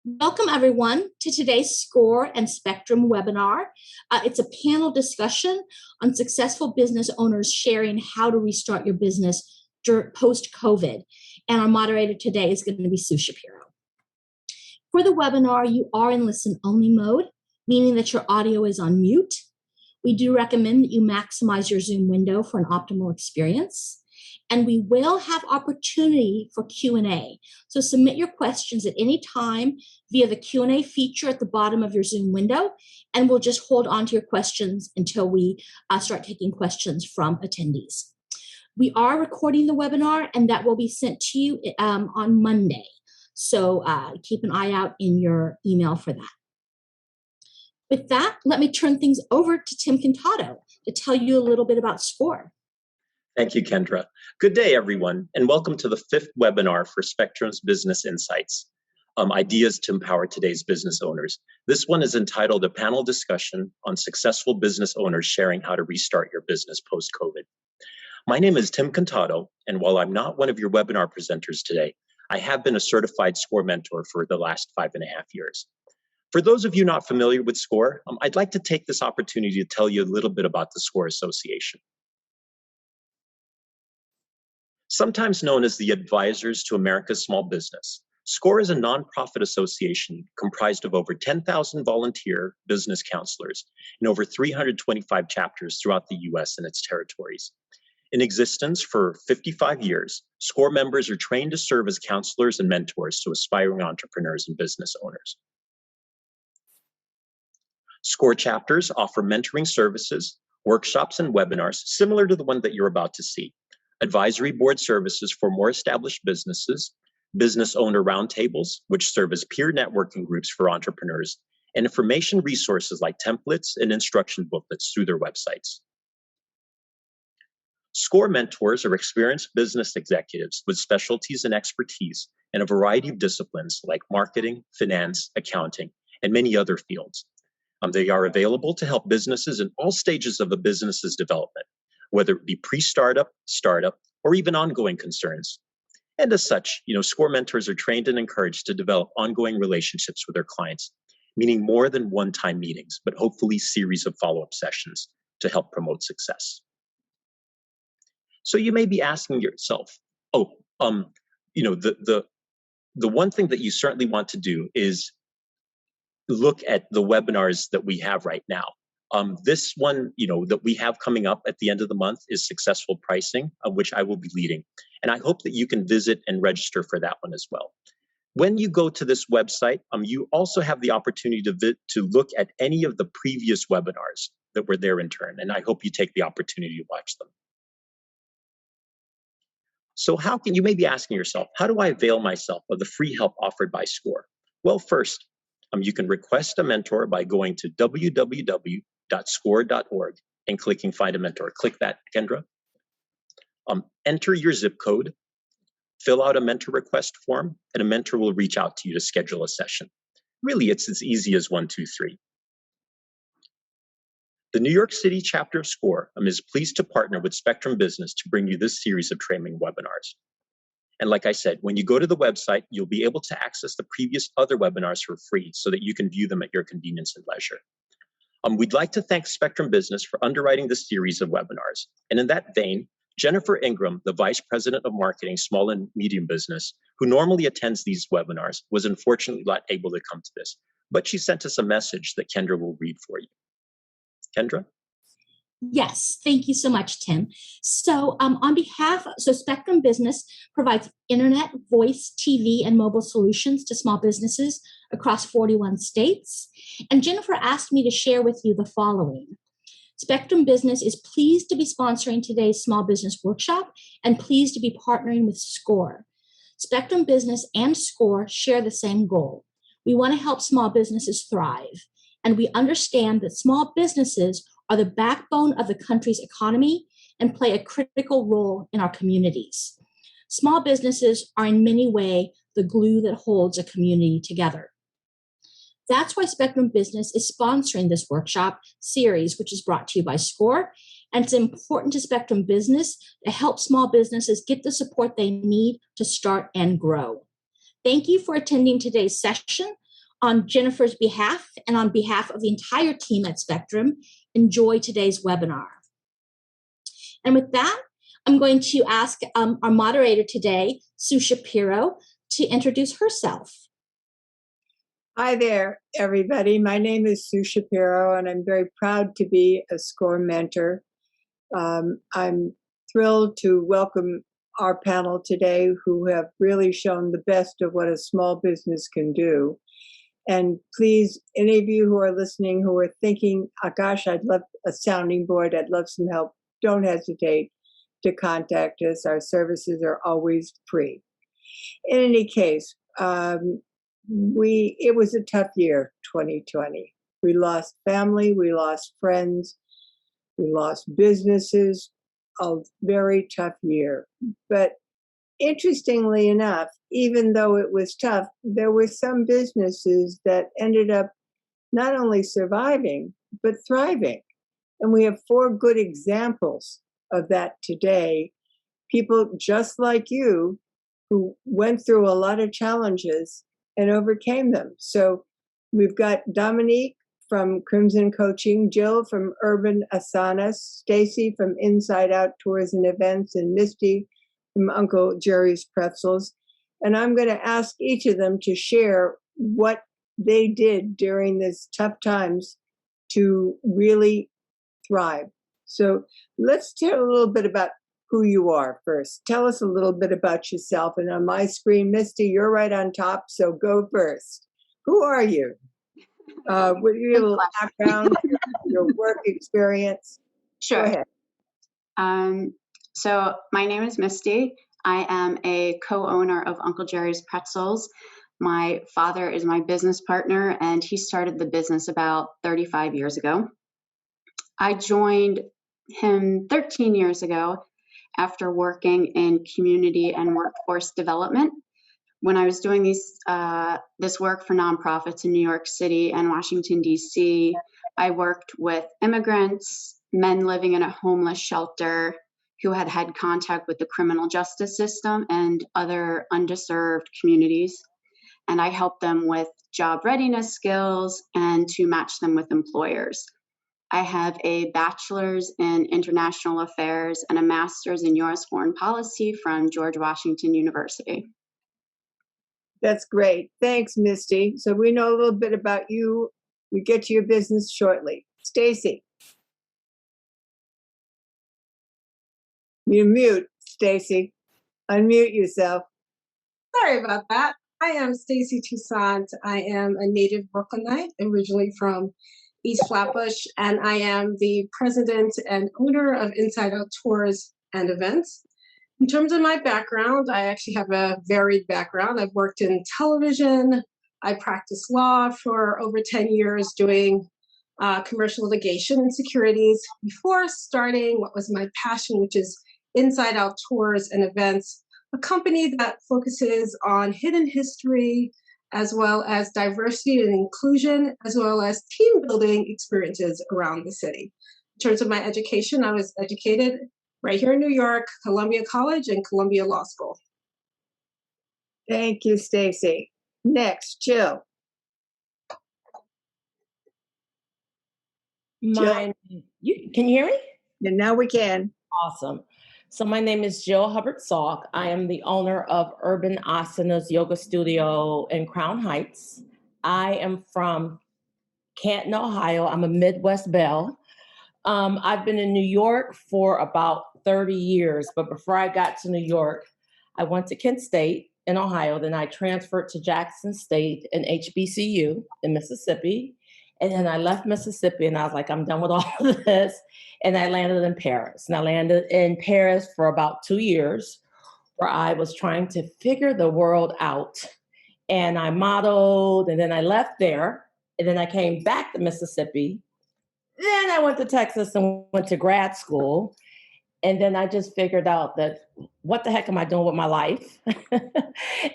Welcome, everyone, to today's SCORE and Spectrum webinar. It's a panel discussion on successful business owners sharing how to restart your business post-COVID. And our moderator today is going to be Sue Shapiro. For the webinar, you are in listen-only mode, meaning that your audio is on mute. We do recommend that you maximize your Zoom window for an optimal experience. And we will have opportunity for Q&A. So submit your questions at any time via the Q&A feature at the bottom of your Zoom window, and we'll just hold on to your questions until we start taking questions from attendees. We are recording the webinar, and that will be sent to you on Monday. So keep an eye out in your email for that. With that, let me turn things over to Tim Contato to tell you a little bit about SCORE. Thank you, Kendra. Good day, everyone, and welcome to the 5th webinar for Spectrum's Business Insights, Ideas to Empower Today's Business Owners. This one is entitled A Panel Discussion on Successful Business Owners Sharing How to Restart Your Business Post-COVID. My name is Tim Contato, and while I'm not one of your webinar presenters today, I have been a certified SCORE mentor for the last 5.5 years. For those of you not familiar with SCORE, I'd like to take this opportunity to tell you a little bit about the SCORE Association. Sometimes known as the Advisors to America's Small Business, SCORE is a nonprofit association comprised of over 10,000 volunteer business counselors in over 325 chapters throughout the U.S. and its territories. In existence for 55 years, SCORE members are trained to serve as counselors and mentors to aspiring entrepreneurs and business owners. SCORE chapters offer mentoring services, workshops, and webinars similar to the one that you're about to see. Advisory board services for more established businesses, business owner roundtables, which serve as peer networking groups for entrepreneurs, and information resources like templates and instruction booklets through their websites. SCORE mentors are experienced business executives with specialties and expertise in a variety of disciplines like marketing, finance, accounting, and many other fields. They are available to help businesses in all stages of a business's development, whether it be pre-startup, startup, or even ongoing concerns. And as such, SCORE mentors are trained and encouraged to develop ongoing relationships with their clients, meaning more than one-time meetings, but hopefully series of follow-up sessions to help promote success. So you may be asking yourself, the one thing that you certainly want to do is look at the webinars that we have right now. This one, that we have coming up at the end of the month is Successful Pricing, which I will be leading. And I hope that you can visit and register for that one as well. When you go to this website, you also have the opportunity to look at any of the previous webinars that were there in turn. And I hope you take the opportunity to watch them. So you may be asking yourself, how do I avail myself of the free help offered by SCORE? Well, first, you can request a mentor by going to www.score.org and clicking Find a Mentor. Click that, Kendra. Enter your zip code, fill out a mentor request form, and a mentor will reach out to you to schedule a session. Really, it's as easy as 1, 2, 3. The New York City chapter of SCORE is pleased to partner with Spectrum Business to bring you this series of training webinars. And like I said, when you go to the website, you'll be able to access the previous other webinars for free so that you can view them at your convenience and leisure. We'd like to thank Spectrum Business for underwriting this series of webinars. And in that vein, Jennifer Ingram, the Vice President of Marketing, Small and Medium Business, who normally attends these webinars, was unfortunately not able to come to this, but she sent us a message that Kendra will read for you. Kendra? Yes, thank you so much, Tim. So Spectrum Business provides internet, voice, TV, and mobile solutions to small businesses across 41 states. And Jennifer asked me to share with you the following. Spectrum Business is pleased to be sponsoring today's small business workshop and pleased to be partnering with SCORE. Spectrum Business and SCORE share the same goal. We want to help small businesses thrive, and we understand that small businesses are the backbone of the country's economy and play a critical role in our communities. Small businesses are in many ways the glue that holds a community together. That's why Spectrum Business is sponsoring this workshop series, which is brought to you by SCORE. And it's important to Spectrum Business to help small businesses get the support they need to start and grow. Thank you for attending today's session. On Jennifer's behalf and on behalf of the entire team at Spectrum, enjoy today's webinar. And with that, I'm going to ask our moderator today, Sue Shapiro, to introduce herself. Hi there, everybody. My name is Sue Shapiro, and I'm very proud to be a SCORE mentor. I'm thrilled to welcome our panel today, who have really shown the best of what a small business can do. And please, any of you who are listening who are thinking, oh, gosh, I'd love a sounding board, I'd love some help, don't hesitate to contact us. Our services are always free. In any case, it was a tough year, 2020. We lost family, we lost friends, we lost businesses, a very tough year. But interestingly enough, even though it was tough, there were some businesses that ended up not only surviving, but thriving. And we have 4 good examples of that today. People just like you who went through a lot of challenges and overcame them. So we've got Dominique from Crimson Coaching, Jill from Urban Asanas, Stacy from Inside Out Tours and Events, and Misty from Uncle Jerry's Pretzels. And I'm going to ask each of them to share what they did during these tough times to really thrive. So let's tell a little bit about who you are first. Tell us a little bit about yourself. And on my screen, Misty, you're right on top, so go first. Who are you? With your background, your work experience? Sure. Go ahead. So my name is Misty. I am a co-owner of Uncle Jerry's Pretzels. My father is my business partner, and he started the business about 35 years ago. I joined him 13 years ago after working in community and workforce development. When I was doing this work for nonprofits in New York City and Washington, D.C., I worked with immigrants, men living in a homeless shelter who had had contact with the criminal justice system and other underserved communities. And I helped them with job readiness skills and to match them with employers. I have a bachelor's in international affairs and a master's in U.S. foreign policy from George Washington University. That's great. Thanks, Misty. So we know a little bit about you. We get to your business shortly. Stacy. You mute, Stacy. Unmute yourself. Sorry about that. I am Stacy Toussaint. I am a native Brooklynite, originally from East Flatbush, and I am the president and owner of Inside Out Tours and Events. In terms of my background, I actually have a varied background. I've worked in television. I practiced law for over 10 years doing commercial litigation and securities before starting what was my passion, which is Inside Out Tours and Events, a company that focuses on hidden history, as well as diversity and inclusion, as well as team building experiences around the city. In terms of my education, I was educated right here in New York, Columbia College and Columbia Law School. Thank you, Stacy. Next, Jill. Can you hear me? And now we can. Awesome. So my name is Jill Hubbard-Salk. I am the owner of Urban Asanas Yoga Studio in Crown Heights. I am from Canton, Ohio. I'm a Midwest belle. I've been in New York for about 30 years, but before I got to New York, I went to Kent State in Ohio. Then I transferred to Jackson State and HBCU in Mississippi. And then I left Mississippi and I was like, I'm done with all of this. And I landed in Paris. And I landed in Paris for about 2 years, where I was trying to figure the world out. And I modeled, and then I left there. And then I came back to Mississippi. Then I went to Texas and went to grad school. And then I just figured out that what the heck am I doing with my life?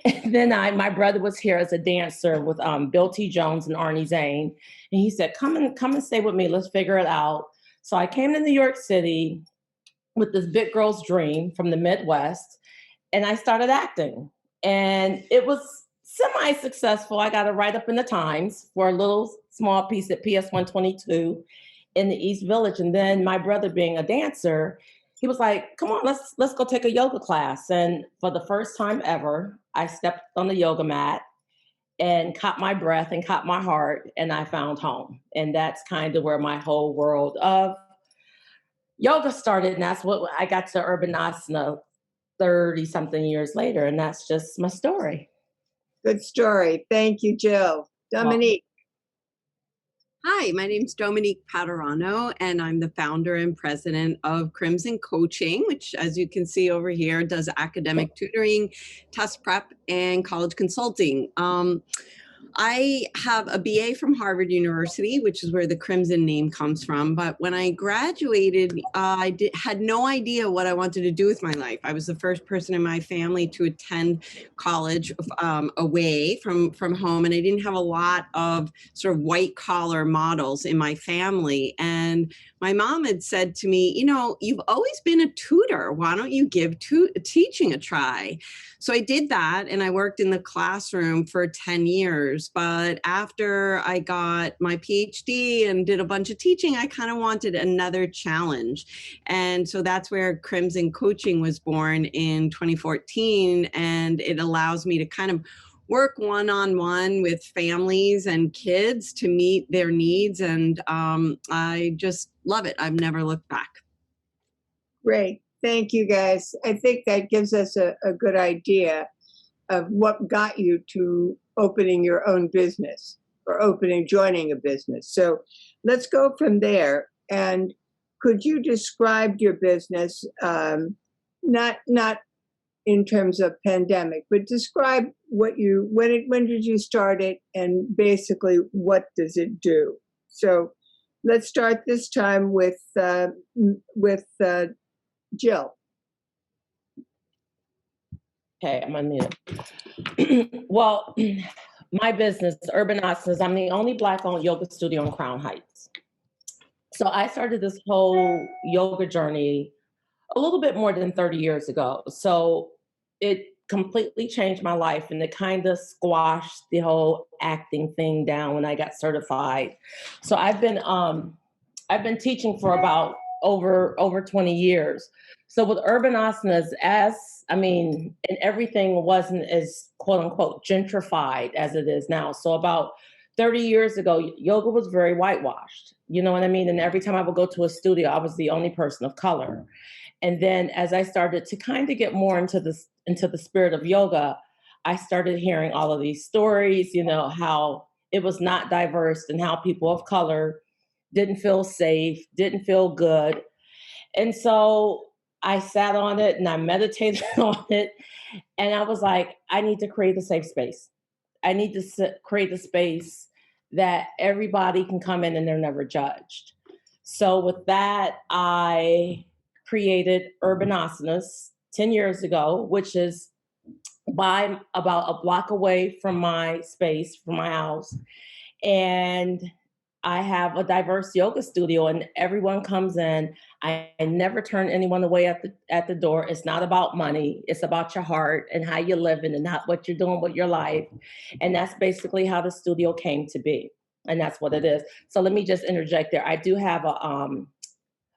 And then my brother was here as a dancer with Bill T. Jones and Arnie Zane. And he said, come and stay with me. Let's figure it out. So I came to New York City with this big girl's dream from the Midwest. And I started acting. And it was semi-successful. I got a write-up in the Times for a little small piece at PS 122 in the East Village. And then my brother, being a dancer, he was like, come on, let's go take a yoga class. And for the first time ever, I stepped on the yoga mat and caught my breath and caught my heart, and I found home. And that's kind of where my whole world of yoga started. And that's what I got to Urban Asana 30 something years later. And that's just my story. Good story. Thank you, Jill. Dominique. Hi, my name is Dominique Paterano, and I'm the founder and president of Crimson Coaching, which, as you can see over here, does academic tutoring, test prep, and college consulting. I have a BA from Harvard University, which is where the Crimson name comes from. But when I graduated, I had no idea what I wanted to do with my life. I was the first person in my family to attend college away from home. And I didn't have a lot of sort of white collar models in my family. And my mom had said to me, you know, you've always been a tutor. Why don't you give teaching a try? So I did that, and I worked in the classroom for 10 years. But after I got my PhD and did a bunch of teaching, I kind of wanted another challenge. And so that's where Crimson Coaching was born in 2014. And it allows me to kind of work one-on-one with families and kids to meet their needs. And I just love it. I've never looked back. Great. Thank you, guys. I think that gives us a good idea of what got you to opening your own business or joining a business. So let's go from there. And could you describe your business, not in terms of pandemic, but describe when did you start it, and basically what does it do? So let's start this time with Jill. Okay, I'm unmuted. Well, my business, Urban Asanas, I'm the only Black-owned yoga studio in Crown Heights. So I started this whole yoga journey a little bit more than 30 years ago. So it completely changed my life, and it kind of squashed the whole acting thing down when I got certified. So I've been teaching for about over 20 years. So with Urban Asanas, and everything wasn't as quote unquote gentrified as it is now. So about 30 years ago, yoga was very whitewashed. You know what I mean? And every time I would go to a studio, I was the only person of color. And then as I started to kind of get more into the spirit of yoga, I started hearing all of these stories, you know, how it was not diverse and how people of color didn't feel safe, didn't feel good. And so I sat on it and I meditated on it. And I was like, I need to create a safe space. I need to create a space that everybody can come in and they're never judged. So with that, I created Urban Asanas 10 years ago, which is by about a block away from my space, from my house. And I have a diverse yoga studio, and everyone comes in. I never turn anyone away at the door. It's not about money. It's about your heart and how you're living and what you're doing with your life. And that's basically how the studio came to be. And that's what it is. So let me just interject there. I do have a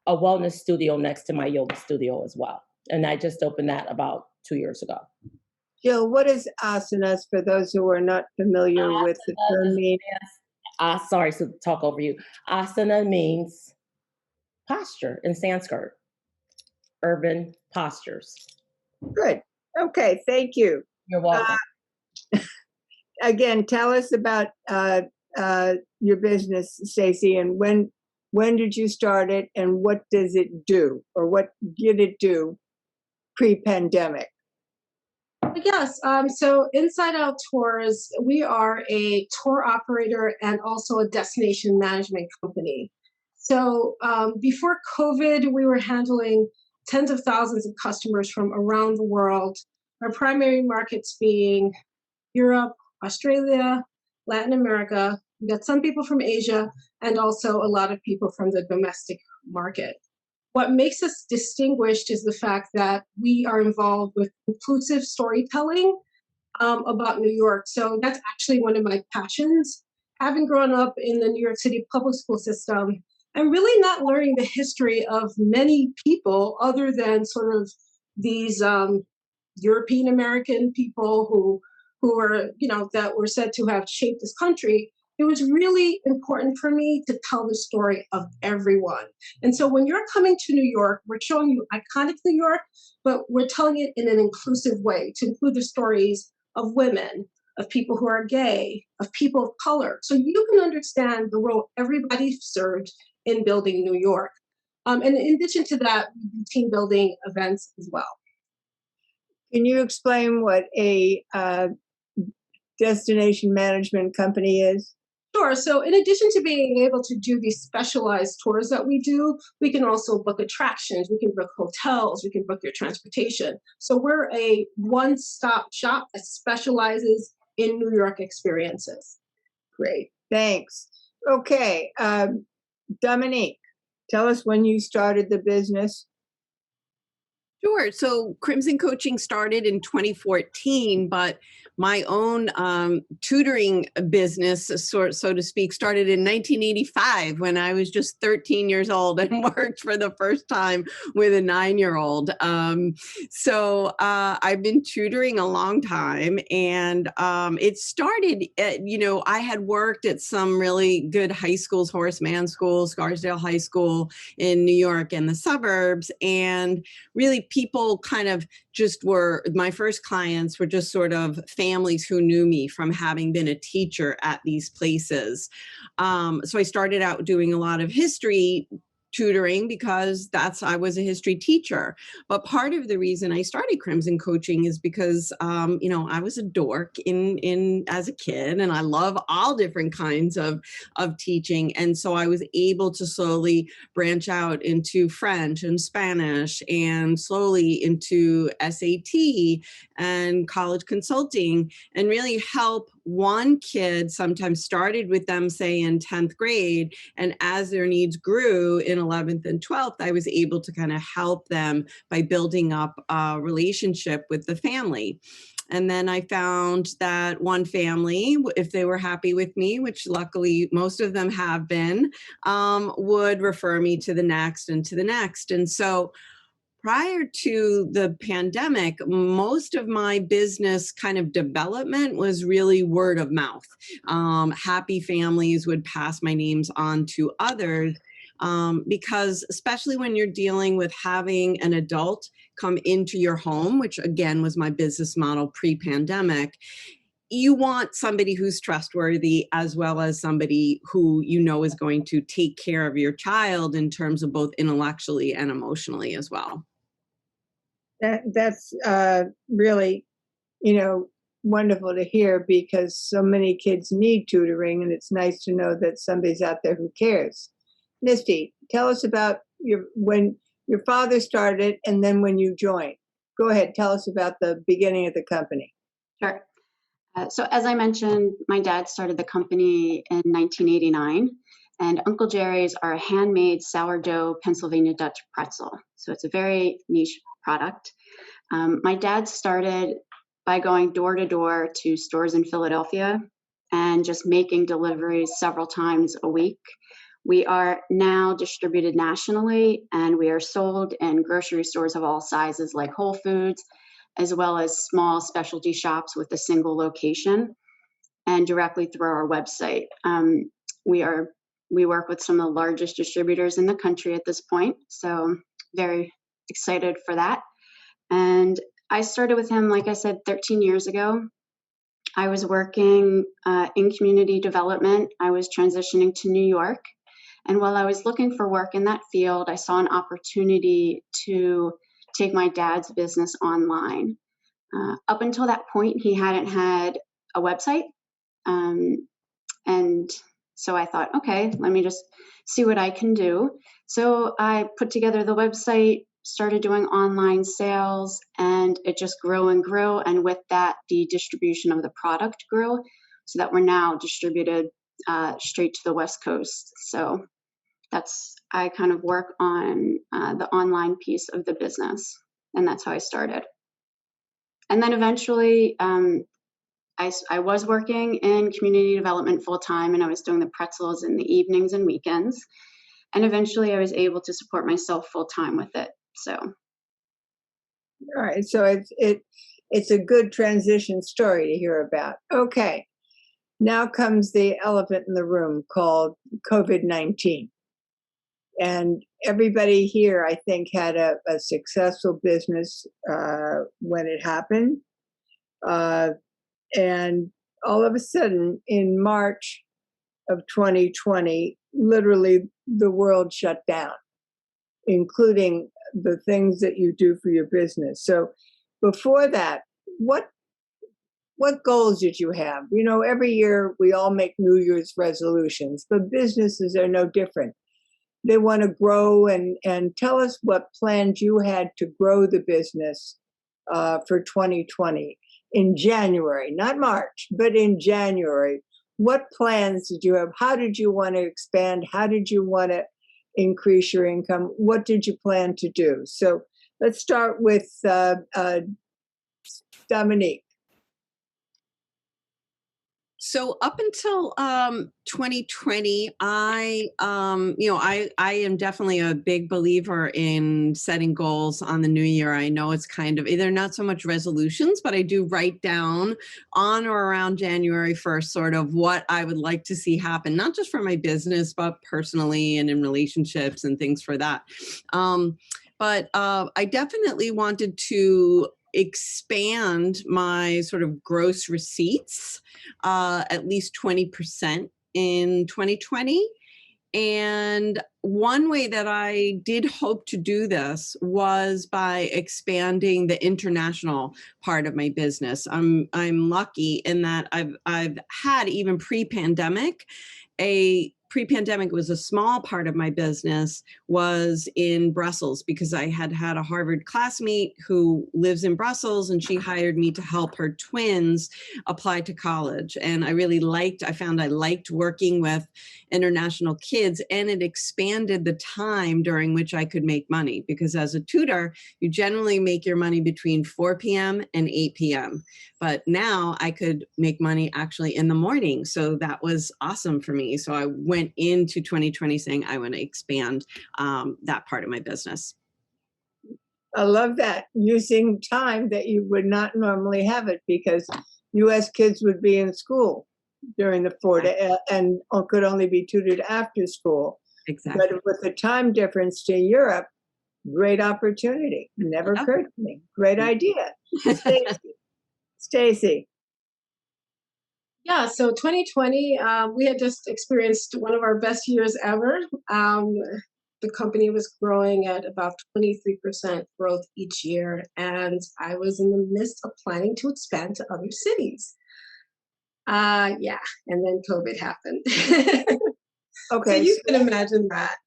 wellness studio next to my yoga studio as well. And I just opened that about 2 years ago. Jill, what is asanas for those who are not familiar with the term? Sorry to talk over you. Asana means posture in Sanskrit. Urban postures. Good. Okay. Thank you. You're welcome. Again, tell us about your business, Stacey, and when did you start it, and what does it do, or what did it do pre-pandemic? Yes, so Inside Out Tours, we are a tour operator and also a destination management company. So before COVID, we were handling tens of thousands of customers from around the world, our primary markets being Europe, Australia, Latin America. We got some people from Asia, and also a lot of people from the domestic market. What makes us distinguished is the fact that we are involved with inclusive storytelling. about New York. So that's actually one of my passions. Having grown up in the New York City public school system, and really not learning the history of many people other than sort of these European American people who were, that were said to have shaped this country. It was really important for me to tell the story of everyone. And so when you're coming to New York, we're showing you iconic New York, but we're telling it in an inclusive way to include the stories of women, of people who are gay, of people of color. So you can understand the role everybody served in building New York. And in addition to that, we do team building events as well. Can you explain what a destination management company is? Sure. So in addition to being able to do these specialized tours that we do, we can also book attractions, we can book hotels, we can book your transportation. So we're a one-stop shop that specializes in New York experiences. Great, thanks. Okay, Dominique, tell us when you started the business. Sure. So Crimson Coaching started in 2014, but my own tutoring business, so to speak, started in 1985 when I was just 13 years old and worked for the first time with a 9-year-old. So I've been tutoring a long time, and it started at, I had worked at some really good high schools, Horace Mann School, Scarsdale High School in New York and the suburbs, and really people kind of just were, my first clients were just sort of families who knew me from having been a teacher at these places. So I started out doing a lot of history tutoring because I was a history teacher. But part of the reason I started Crimson Coaching is because, I was a dork as a kid, and I love all different kinds of teaching. And so I was able to slowly branch out into French and Spanish, and slowly into SAT and college consulting, and really help one kid. Sometimes started with them, say, in 10th grade, and as their needs grew in 11th and 12th, I was able to kind of help them by building up a relationship with the family. And then I found that one family, if they were happy with me, which luckily most of them have been, would refer me to the next and to the next. And so prior to the pandemic, most of my business kind of development was really word of mouth. Happy families would pass my names on to others. Because especially when you're dealing with having an adult come into your home, which again was my business model pre-pandemic, you want somebody who's trustworthy as well as somebody who is going to take care of your child in terms of both intellectually and emotionally as well. That's really, wonderful to hear, because so many kids need tutoring, and it's nice to know that somebody's out there who cares. Misty, tell us about when your father started and then when you joined. Go ahead, tell us about the beginning of the company. Sure. So as I mentioned, my dad started the company in 1989, and Uncle Jerry's are a handmade sourdough Pennsylvania Dutch pretzel. So it's a very niche product. My dad started by going door to door to stores in Philadelphia and just making deliveries several times a week. We are now distributed nationally, and we are sold in grocery stores of all sizes like Whole Foods, as well as small specialty shops with a single location, and directly through our website. We work with some of the largest distributors in the country at this point, so very excited for that. And I started with him, like I said, 13 years ago. I was working in community development. I was transitioning to New York. And while I was looking for work in that field, I saw an opportunity to take my dad's business online. Up until that point, he hadn't had a website. And so I thought, okay, let me just see what I can do. So I put together the website, started doing online sales, and it just grew and grew. And with that, the distribution of the product grew, so that we're now distributed straight to the West Coast. So I kind of work on the online piece of the business, and that's how I started. And then eventually, I was working in community development full time, and I was doing the pretzels in the evenings and weekends. And eventually I was able to support myself full time with it. So. All right. So it's a good transition story to hear about. Okay. Now comes the elephant in the room called COVID-19. And everybody here, I think, had a successful business when it happened. And all of a sudden, in March of 2020, literally the world shut down, including the things that you do for your business. So before that, what goals did you have? You know, every year we all make New Year's resolutions, but businesses are no different. They want to grow, and tell us what plans you had to grow the business for 2020 in January, not March, but in January. What plans did you have? How did you want to expand? How did you want to increase your income? What did you plan to do? So let's start with Dominique. So up until 2020, I am definitely a big believer in setting goals on the new year. I know it's kind of, they're not so much resolutions, but I do write down on or around January 1st, sort of what I would like to see happen, not just for my business, but personally and in relationships and things for that. But I definitely wanted to expand my sort of gross receipts at least 20% in 2020. And one way that I did hope to do this was by expanding the international part of my business. I'm lucky in that I've had, even pre-pandemic, pre-pandemic was a small part of my business was in Brussels, because I had a Harvard classmate who lives in Brussels, and she hired me to help her twins apply to college. And I found I liked working with international kids, and it expanded the time during which I could make money, because as a tutor, you generally make your money between 4 p.m. and 8 p.m. But now I could make money actually in the morning. So that was awesome for me. So I went into 2020 saying I want to expand that part of my business. I love that, using time that you would not normally have it, because U.S. kids would be in school during the 4 to, and could only be tutored after school. Exactly. But with the time difference to Europe, great opportunity. Never occurred to me. Great idea. Stacy. Yeah, so 2020, we had just experienced one of our best years ever. The company was growing at about 23% growth each year, and I was in the midst of planning to expand to other cities. And then COVID happened. Okay, so you can imagine that.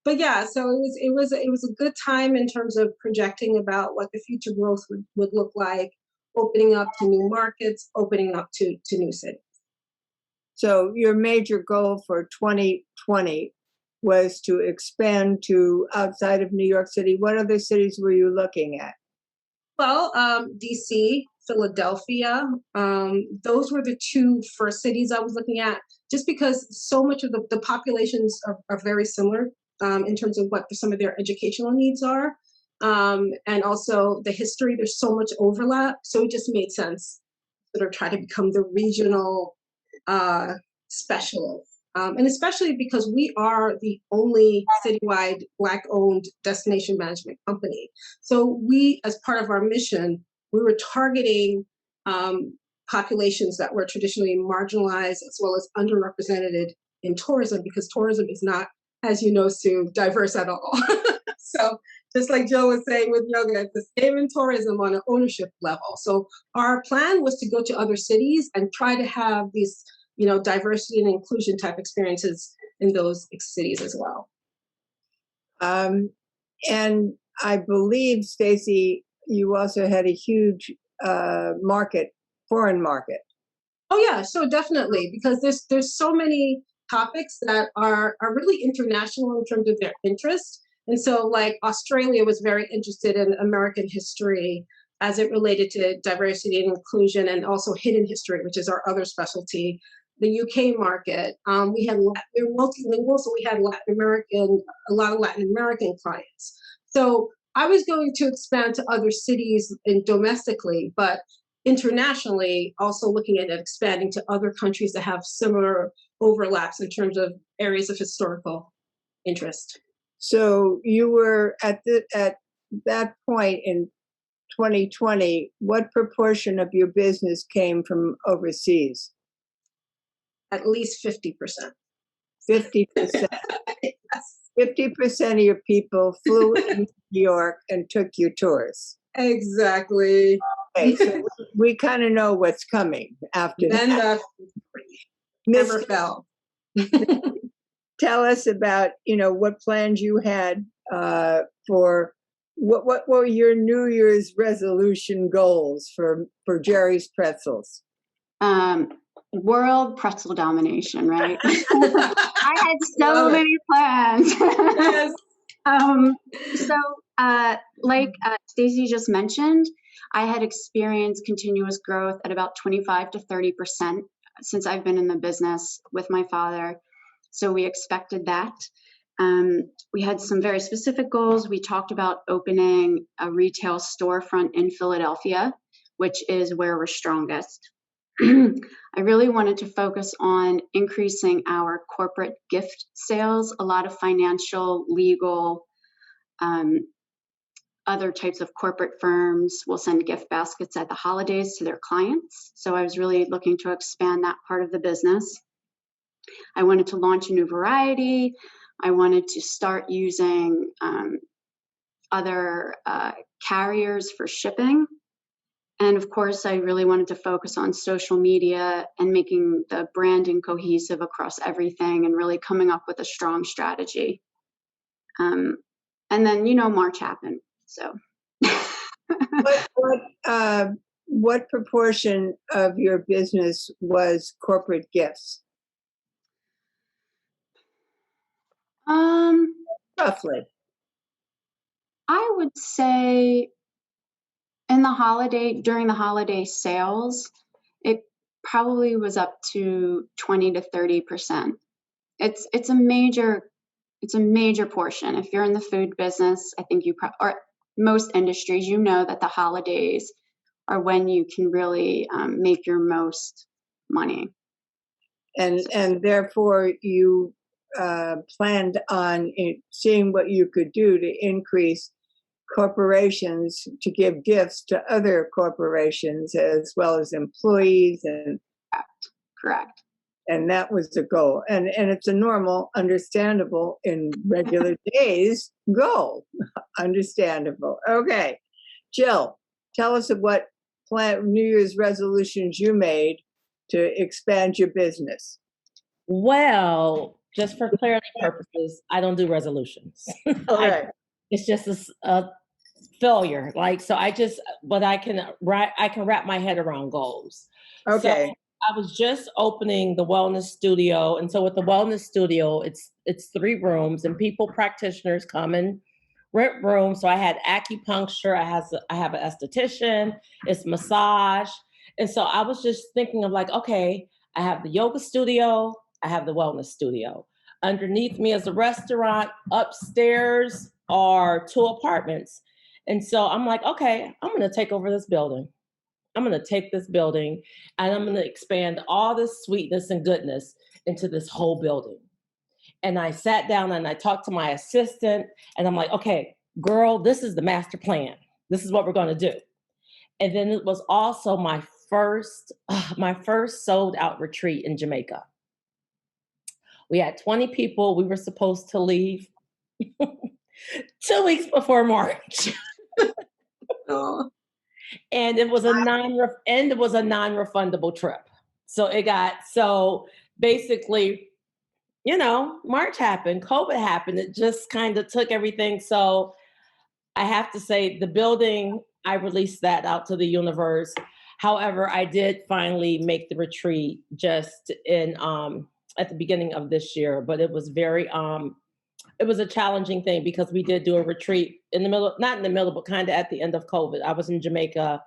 But yeah, so it was a good time in terms of projecting about what the future growth would look like, opening up to new markets, opening up to new cities. So your major goal for 2020 was to expand to outside of New York City. What other cities were you looking at? Well, DC, Philadelphia, those were the two first cities I was looking at, just because so much of the populations are very similar in terms of what some of their educational needs are. And also the history, there's so much overlap. So it just made sense to sort of try to become the regional specialist. And especially because we are the only citywide Black-owned destination management company. So we, as part of our mission, we were targeting populations that were traditionally marginalized as well as underrepresented in tourism, because tourism is not, as you know, Sue, diverse at all. So just like Joe was saying with yoga, it's the same in tourism on an ownership level. So our plan was to go to other cities and try to have these, diversity and inclusion type experiences in those cities as well. And I believe, Stacy, you also had a huge foreign market. Oh yeah, so definitely, because there's so many topics that are really international in terms of their interest. And so like Australia was very interested in American history. as it related to diversity and inclusion, and also hidden history, which is our other specialty. The UK market, we were multilingual, so we had a lot of Latin American clients. So I was going to expand to other cities and domestically, but internationally, also looking at expanding to other countries that have similar overlaps in terms of areas of historical interest. So you were at that point in 2020, what proportion of your business came from overseas? At least 50%. 50%. Yes. 50% of your people flew into New York and took your tours. Exactly. Okay, so we kind of know what's coming after Then that. Never fell. Tell us about, what plans you had for what were your New Year's resolution goals for Jerry's Pretzels? World pretzel domination, right? I had so many plans. Yes. Like Stacey just mentioned, I had experienced continuous growth at about 25 to 30% since I've been in the business with my father. So we expected that. We had some very specific goals. We talked about opening a retail storefront in Philadelphia, which is where we're strongest. I really wanted to focus on increasing our corporate gift sales. A lot of financial, legal, other types of corporate firms will send gift baskets at the holidays to their clients. So I was really looking to expand that part of the business. I wanted to launch a new variety. I wanted to start using other carriers for shipping. And of course, I really wanted to focus on social media and making the branding cohesive across everything and really coming up with a strong strategy. And then, March happened. So what proportion of your business was corporate gifts? Roughly. I would say during the holiday sales, it probably was up to 20 to 30%. It's a major portion. If you're in the food business, I think or most industries, that the holidays are when you can really make your most money. And therefore you planned on seeing what you could do to increase corporations to give gifts to other corporations as well as employees and correct. And that was the goal. And it's a normal, understandable in regular days goal. Understandable. Okay. Jill, tell us what New Year's resolutions you made to expand your business. Well, just for clarity purposes, I don't do resolutions. Okay. It's just a failure. So I can wrap my head around goals. Okay. So I was just opening the wellness studio. And so with the wellness studio, it's 3 rooms and practitioners come and rent rooms. So I had acupuncture, I have an esthetician, it's massage. And so I was just thinking of okay, I have the yoga studio, I have the wellness studio. Underneath me is a restaurant, upstairs are 2 apartments. And so I'm like, okay, I'm going to take over this building. I'm going to take this building and I'm going to expand all this sweetness and goodness into this whole building. And I sat down and I talked to my assistant and I'm like, okay, girl, this is the master plan. This is what we're going to do. And then it was also my first sold out retreat in Jamaica. We had 20 people. We were supposed to leave 2 weeks before March. Oh. And it was a non-refundable trip. So basically, March happened, COVID happened. It just kind of took everything. So I have to say the building, I released that out to the universe. However, I did finally make the retreat just at the beginning of this year, but it was very it was a challenging thing because we did do a retreat in the middle, not in the middle, but kind of at the end of COVID. I was in Jamaica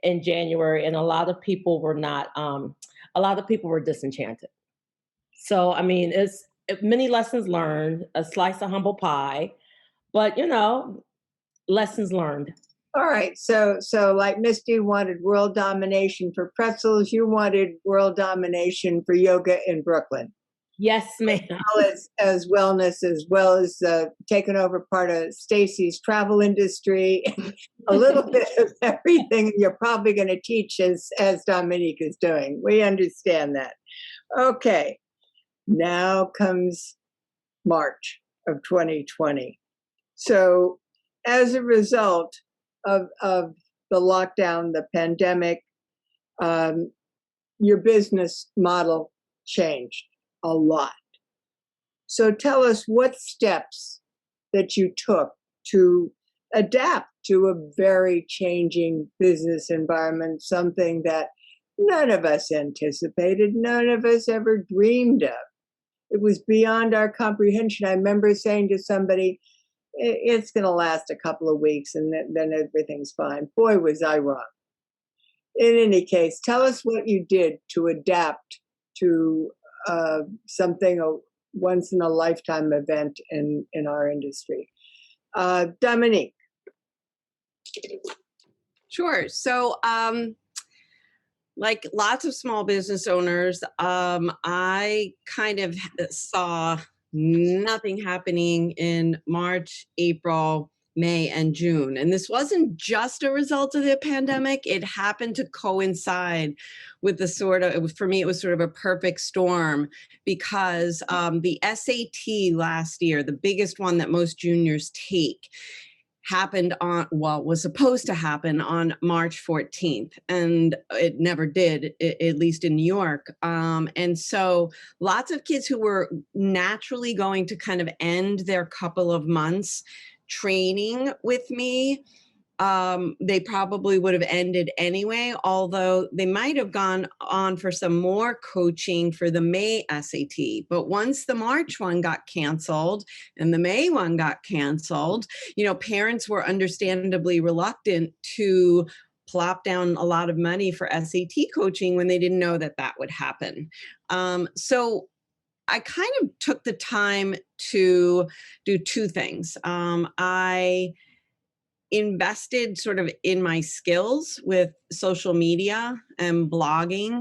in January, and a lot of people were not, a lot of people were disenchanted. So, I mean, many lessons learned, a slice of humble pie, but lessons learned. All right. So like Misty wanted world domination for pretzels, you wanted world domination for yoga in Brooklyn. Yes, ma'am. As wellness, as well as taking over part of Stacy's travel industry, a little bit of everything you're probably going to teach as Dominique is doing. We understand that. Okay, now comes March of 2020. So as a result of the lockdown, the pandemic, your business model changed a lot. So tell us what steps that you took to adapt to a very changing business environment, something that none of us anticipated, none of us ever dreamed of. It was beyond our comprehension. I remember saying to somebody, it's going to last a couple of weeks and then everything's fine. Boy, was I wrong. In any case, tell us what you did to adapt to something, a once in a lifetime event in our industry. Dominique. Sure. So, like lots of small business owners, I kind of saw nothing happening in March, April, May, and June. And this wasn't just a result of the pandemic. It happened to coincide with for me, it was sort of a perfect storm because the SAT last year, the biggest one that most juniors take, was supposed to happen on March 14th, and it never did, at least in New York. And so lots of kids who were naturally going to kind of end their couple of months training with me, they probably would have ended anyway, although they might have gone on for some more coaching for the May SAT. But once the March one got canceled and the May one got canceled, parents were understandably reluctant to plop down a lot of money for SAT coaching when they didn't know that would happen. So I kind of took the time to do two things. I invested sort of in my skills with social media and blogging.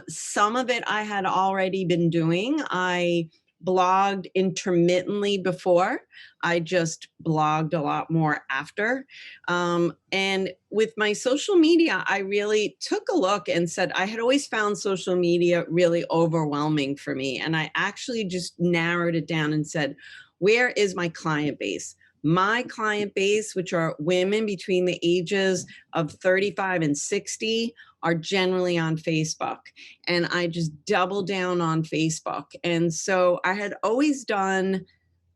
Some of it I had already been doing. I blogged intermittently before. I just blogged a lot more after. And with my social media, I really took a look and said, I had always found social media really overwhelming for me. And I actually just narrowed it down and said, where is my client base? My client base, which are women between the ages of 35 and 60, are generally on Facebook. And I just doubled down on Facebook. And so I had always done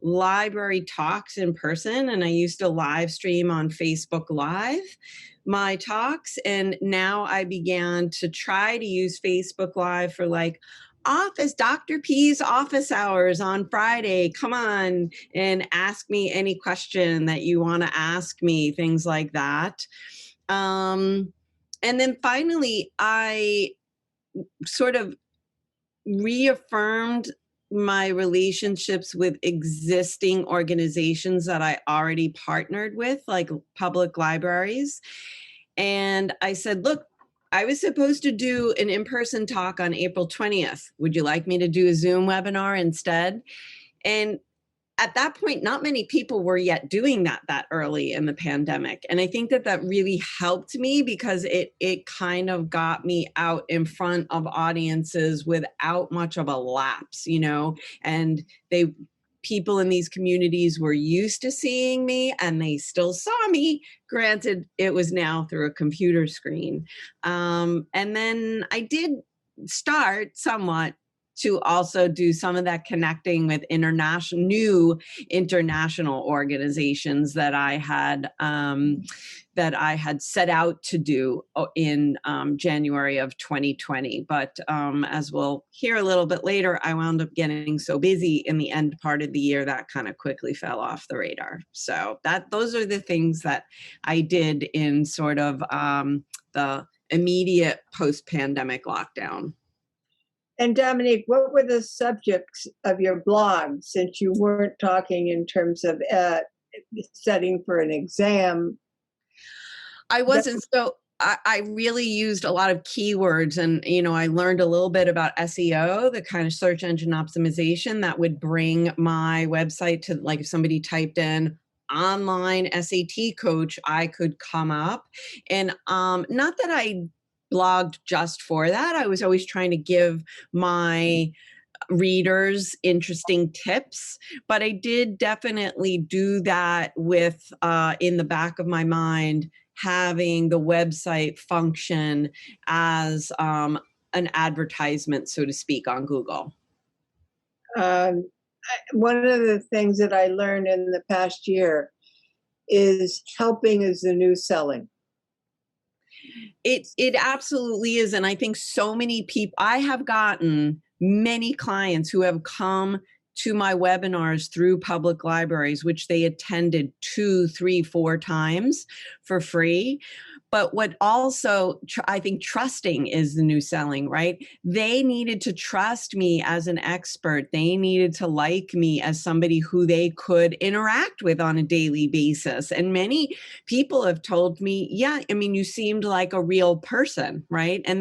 library talks in person, and I used to live stream on Facebook Live my talks. And now I began to try to use Facebook Live for Dr. P's office hours on Friday. Come on and ask me any question that you want to ask me, things like that. And then finally, I sort of reaffirmed my relationships with existing organizations that I already partnered with, like public libraries. And I said, look, I was supposed to do an in-person talk on April 20th. Would you like me to do a Zoom webinar instead? And at that point, not many people were yet doing that early in the pandemic. And I think that really helped me because it kind of got me out in front of audiences without much of a lapse, and people in these communities were used to seeing me and they still saw me. Granted, it was now through a computer screen. And then I did start somewhat to also do some of that connecting with new international organizations that I had set out to do in January of 2020. But as we'll hear a little bit later, I wound up getting so busy in the end part of the year that kind of quickly fell off the radar. So those are the things that I did in sort of the immediate post-pandemic lockdown. And Dominique, what were the subjects of your blog, since you weren't talking in terms of studying for an exam? I wasn't. So I really used a lot of keywords, and, I learned a little bit about SEO, the kind of search engine optimization that would bring my website to, like, if somebody typed in online SAT coach, I could come up. And not that I blogged just for that. I was always trying to give my readers interesting tips, but I did definitely do that with in the back of my mind, having the website function as an advertisement, so to speak, on Google. One of the things that I learned in the past year is helping is the new selling. It absolutely is. And I think so many people, I have gotten many clients who have come to my webinars through public libraries, which they attended 2, 3, 4 times for free. But what also, I think trusting is the new selling, right? They needed to trust me as an expert. They needed to like me as somebody who they could interact with on a daily basis. And many people have told me, yeah, I mean, you seemed like a real person, right? And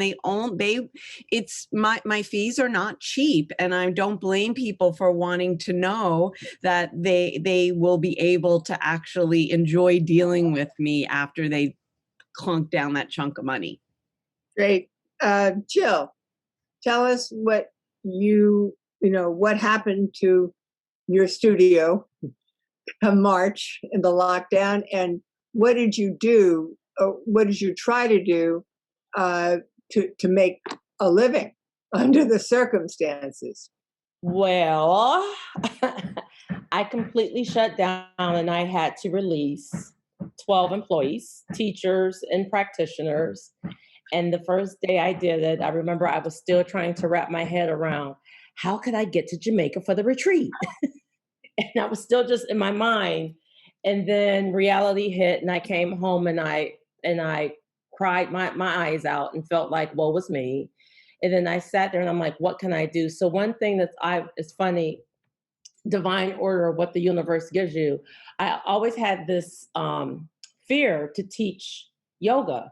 my fees are not cheap. And I don't blame people for wanting to know that they will be able to actually enjoy dealing with me after they clunk down that chunk of money. Great. Jill, tell us what what happened to your studio come March in the lockdown, and what did you do, or what did you try to do to make a living under the circumstances? Well, I completely shut down, and I had to release 12 employees, teachers and practitioners. And the first day I did it, I remember I was still trying to wrap my head around, how could I get to Jamaica for the retreat? And I was still just in my mind. And then reality hit, and I came home and I cried my eyes out and felt like, woe was me. And then I sat there and I'm like, what can I do? So one thing it's funny, divine order, what the universe gives you. I always had this fear to teach yoga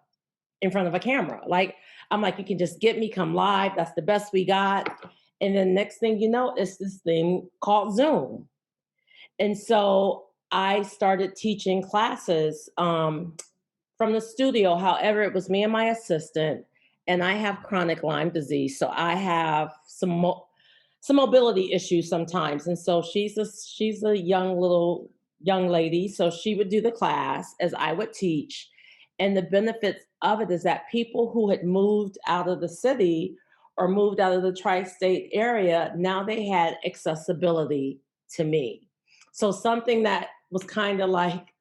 in front of a camera. I'm like, you can just get me, come live. That's the best we got. And then next thing you know, it's this thing called Zoom. And so I started teaching classes from the studio. However, it was me and my assistant, and I have chronic Lyme disease. So I have some mobility issues sometimes. And so she's a young lady. So she would do the class as I would teach. And the benefits of it is that people who had moved out of the city or moved out of the tri-state area, now they had accessibility to me. So something that was kind of like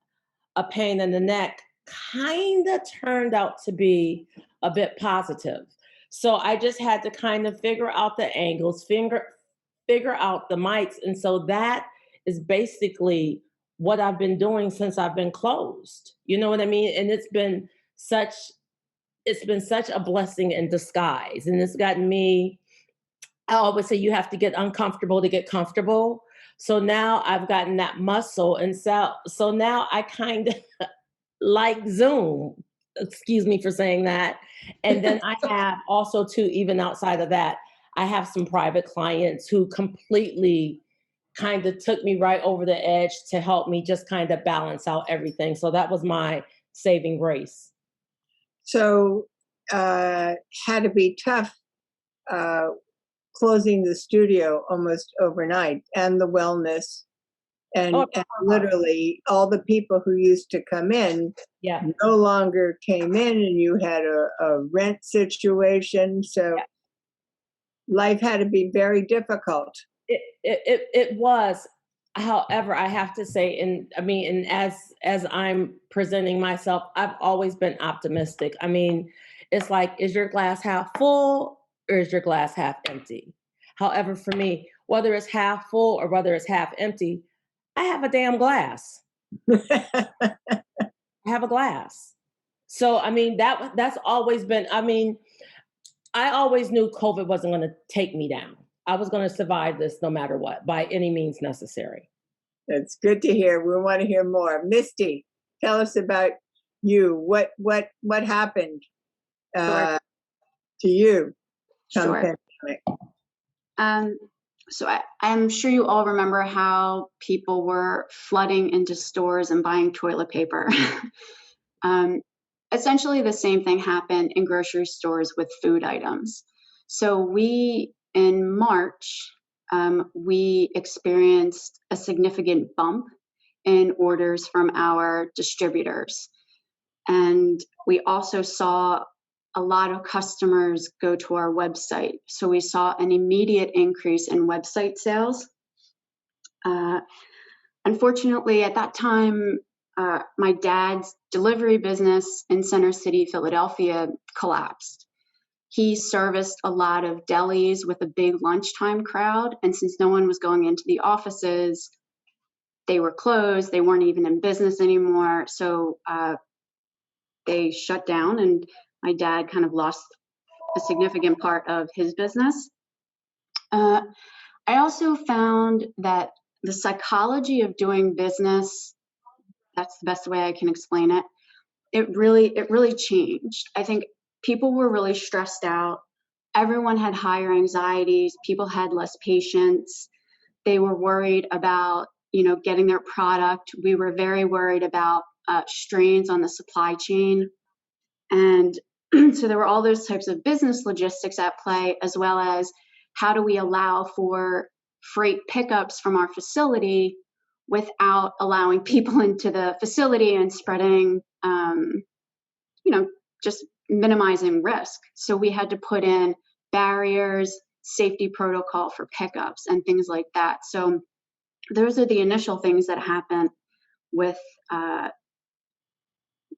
a pain in the neck kind of turned out to be a bit positive. So I just had to kind of figure out the angles, figure out the mics. And so that is basically what I've been doing since I've been closed. You know what I mean? And it's been such a blessing in disguise. And it's gotten me, I always say you have to get uncomfortable to get comfortable. So now I've gotten that muscle. And so now I kind of like Zoom. Excuse me for saying that. And then I have also too, even outside of that, I have some private clients who completely kind of took me right over the edge to help me just kind of balance out everything. So that was my saving grace. So had to be tough closing the studio almost overnight, and the wellness. And literally all the people who used to come in no longer came in, and you had a rent situation. So life had to be very difficult. It was. However, I have to say, and as I'm presenting myself, I've always been optimistic. I mean, it's like, is your glass half full or is your glass half empty? However, for me, whether it's half full or whether it's half empty, I have a damn glass. I have a glass. So, I mean, that's always been, I mean, I always knew COVID wasn't going to take me down. I was going to survive this no matter what, by any means necessary. That's good to hear. We want to hear more. Misty, tell us about you. What happened to you? Sure. So I'm sure you all remember how people were flooding into stores and buying toilet paper. Essentially, the same thing happened in grocery stores with food items. So in March, we experienced a significant bump in orders from our distributors. And we also saw a lot of customers go to our website. So we saw an immediate increase in website sales. Unfortunately, at that time, my dad's delivery business in Center City, Philadelphia, collapsed. He serviced a lot of delis with a big lunchtime crowd. And since no one was going into the offices, they were closed. They weren't even in business anymore. So they shut down, and my dad kind of lost a significant part of his business. I also found that the psychology of doing business, that's the best way I can explain it, it really changed. I think people were really stressed out. Everyone had higher anxieties. People had less patience. They were worried about, getting their product. We were very worried about strains on the supply chain. And so there were all those types of business logistics at play, as well as how do we allow for freight pickups from our facility without allowing people into the facility and spreading, just minimizing risk. So we had to put in barriers, safety protocol for pickups and things like that. So those are the initial things that happened with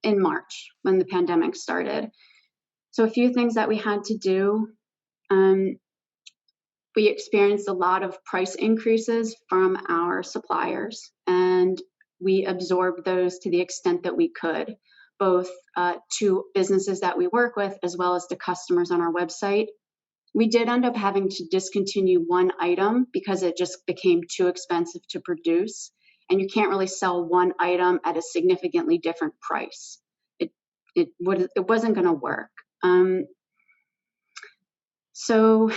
in March when the pandemic started. So a few things that we had to do. We experienced a lot of price increases from our suppliers, and we absorbed those to the extent that we could, both to businesses that we work with as well as to customers on our website. We did end up having to discontinue one item because it just became too expensive to produce, and you can't really sell one item at a significantly different price. It wasn't going to work. So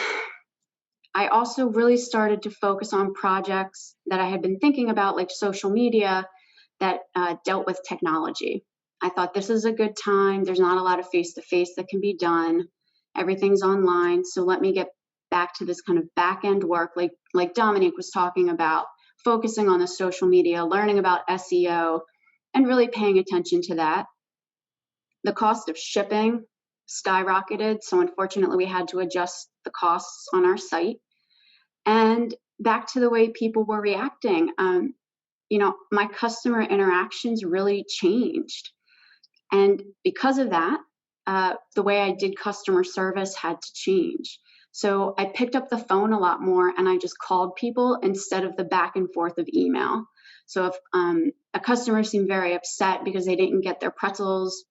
I also really started to focus on projects that I had been thinking about, like social media, that dealt with technology. I thought this is a good time. There's not a lot of face-to-face that can be done. Everything's online. So let me get back to this kind of back-end work, like Dominique was talking about, focusing on the social media, learning about SEO, and really paying attention to that. The cost of shipping skyrocketed. So unfortunately, we had to adjust the costs on our site. And back to the way people were reacting. My customer interactions really changed. And because of that, the way I did customer service had to change. So I picked up the phone a lot more, and I just called people instead of the back and forth of email. So if a customer seemed very upset because they didn't get their pretzels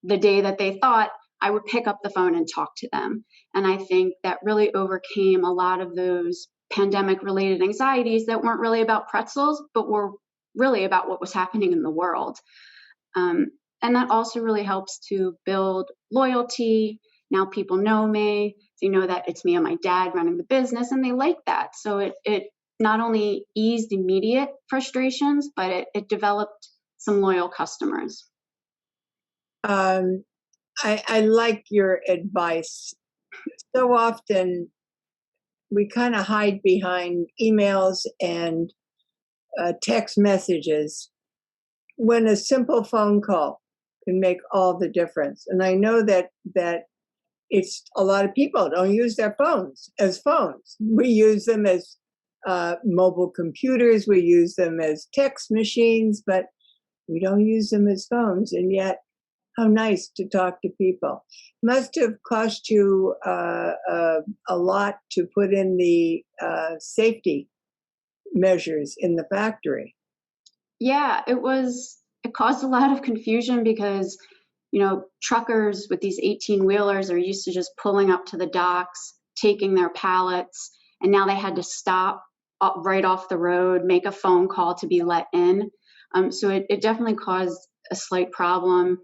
the day that they thought, I would pick up the phone and talk to them. And I think that really overcame a lot of those pandemic-related anxieties that weren't really about pretzels, but were really about what was happening in the world. And that also really helps to build loyalty. Now people know me. They know that it's me and my dad running the business, and they like that. So it not only eased immediate frustrations, but it developed some loyal customers. I like your advice. So often we kind of hide behind emails and text messages when a simple phone call can make all the difference. And I know that it's a lot of people don't use their phones as phones. We use them as mobile computers. We use them as text machines, but we don't use them as phones. And yet, how nice to talk to people. Must have cost you a lot to put in the safety measures in the factory. Yeah, it caused a lot of confusion because, you know, truckers with these 18-wheelers are used to just pulling up to the docks, taking their pallets, and now they had to stop right off the road, make a phone call to be let in. So it definitely caused a slight problem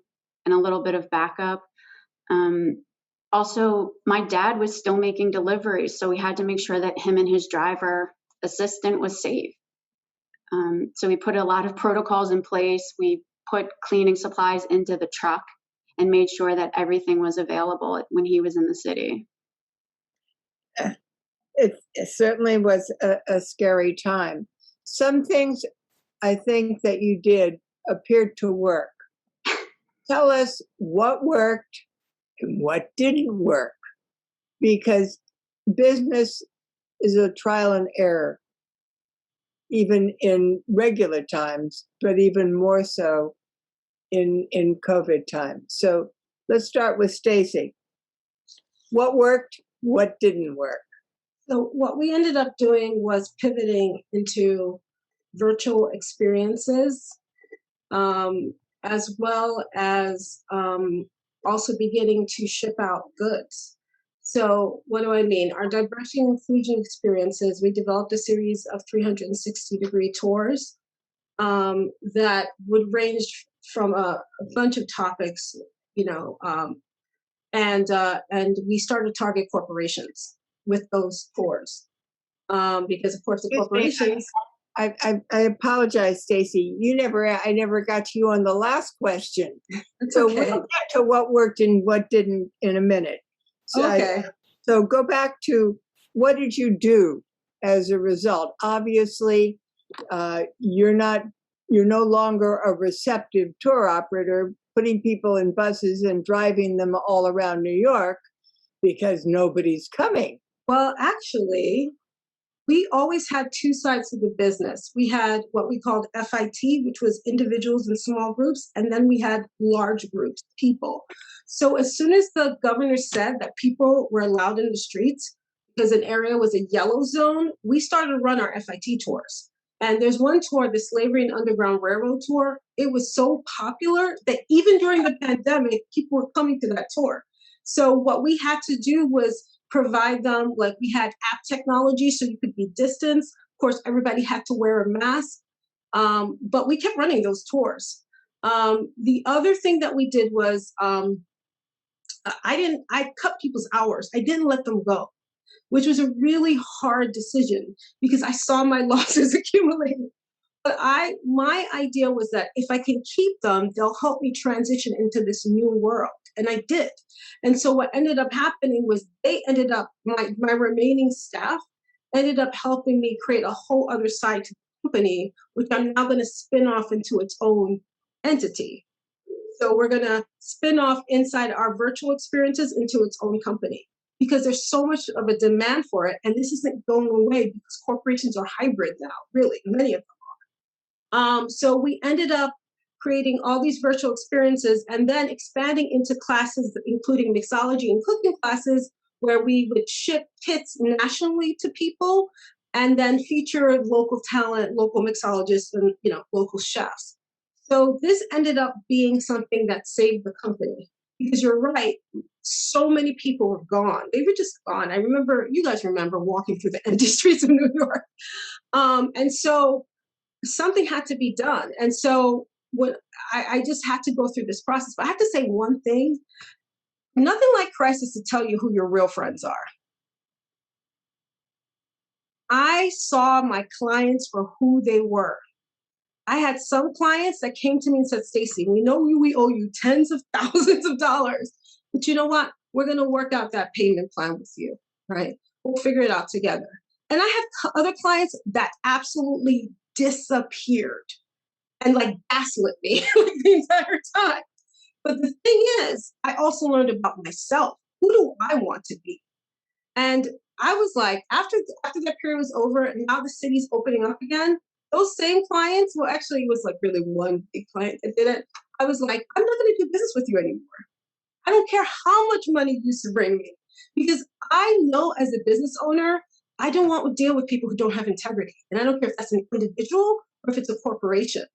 and a little bit of backup. Also, my dad was still making deliveries, so we had to make sure that him and his driver assistant was safe. So we put a lot of protocols in place. We put cleaning supplies into the truck and made sure that everything was available when he was in the city. It certainly was a scary time. Some things I think that you did appeared to work. Tell us what worked and what didn't work, because business is a trial and error, even in regular times, but even more so in COVID times. So let's start with Stacy. What worked? What didn't work? So what we ended up doing was pivoting into virtual experiences, as well as also beginning to ship out goods. So what do I mean? Our diversity and inclusion experiences, we developed a series of 360-degree tours that would range from a bunch of topics, you know, and we started target corporations with those tours because, of course, the corporations. I apologize, Stacy. I never got to you on the last question. So Okay. we'll get to what worked and what didn't in a minute. So, Okay. so go back to what did you do as a result? Obviously, you're no longer a receptive tour operator, putting people in buses and driving them all around New York because nobody's coming. Well, actually, we always had two sides to the business. We had what we called FIT, which was individuals and small groups, and then we had large groups, people. So as soon as the governor said that people were allowed in the streets because an area was a yellow zone, we started to run our FIT tours. And there's one tour, the Slavery and Underground Railroad tour. It was so popular that even during the pandemic, people were coming to that tour. So what we had to do was provide them, like we had app technology so you could be distanced. Of course, everybody had to wear a mask, but we kept running those tours. The other thing that we did was I cut people's hours. I didn't let them go, which was a really hard decision because I saw my losses accumulating. But my idea was that if I can keep them, they'll help me transition into this new world. And I did. And so what ended up happening was my remaining staff ended up helping me create a whole other side to the company, which I'm now going to spin off into its own entity. So we're going to spin off inside our virtual experiences into its own company because there's so much of a demand for it. And this isn't going away because corporations are hybrid now, really, many of them are. So we ended up creating all these virtual experiences and then expanding into classes, including mixology and cooking classes, where we would ship kits nationally to people and then feature local talent, local mixologists, and local chefs. So this ended up being something that saved the company because you're right, so many people were gone. They were just gone. You guys remember walking through the empty streets of New York. And so something had to be done. And so I just had to go through this process. But I have to say one thing, nothing like crisis to tell you who your real friends are. I saw my clients for who they were. I had some clients that came to me and said, Stacy, we know we owe you tens of thousands of dollars, but you know what? We're going to work out that payment plan with you, right? We'll figure it out together. And I had other clients that absolutely disappeared and gaslit me the entire time. But the thing is, I also learned about myself. who do I want to be? And I was like, after that period was over, and now the city's opening up again, those same clients, well, actually, it was like really one big client that did it. I was like, I'm not going to do business with you anymore. I don't care how much money you used to bring me, because I know as a business owner, I don't want to deal with people who don't have integrity. And I don't care if that's an individual or if it's a corporation.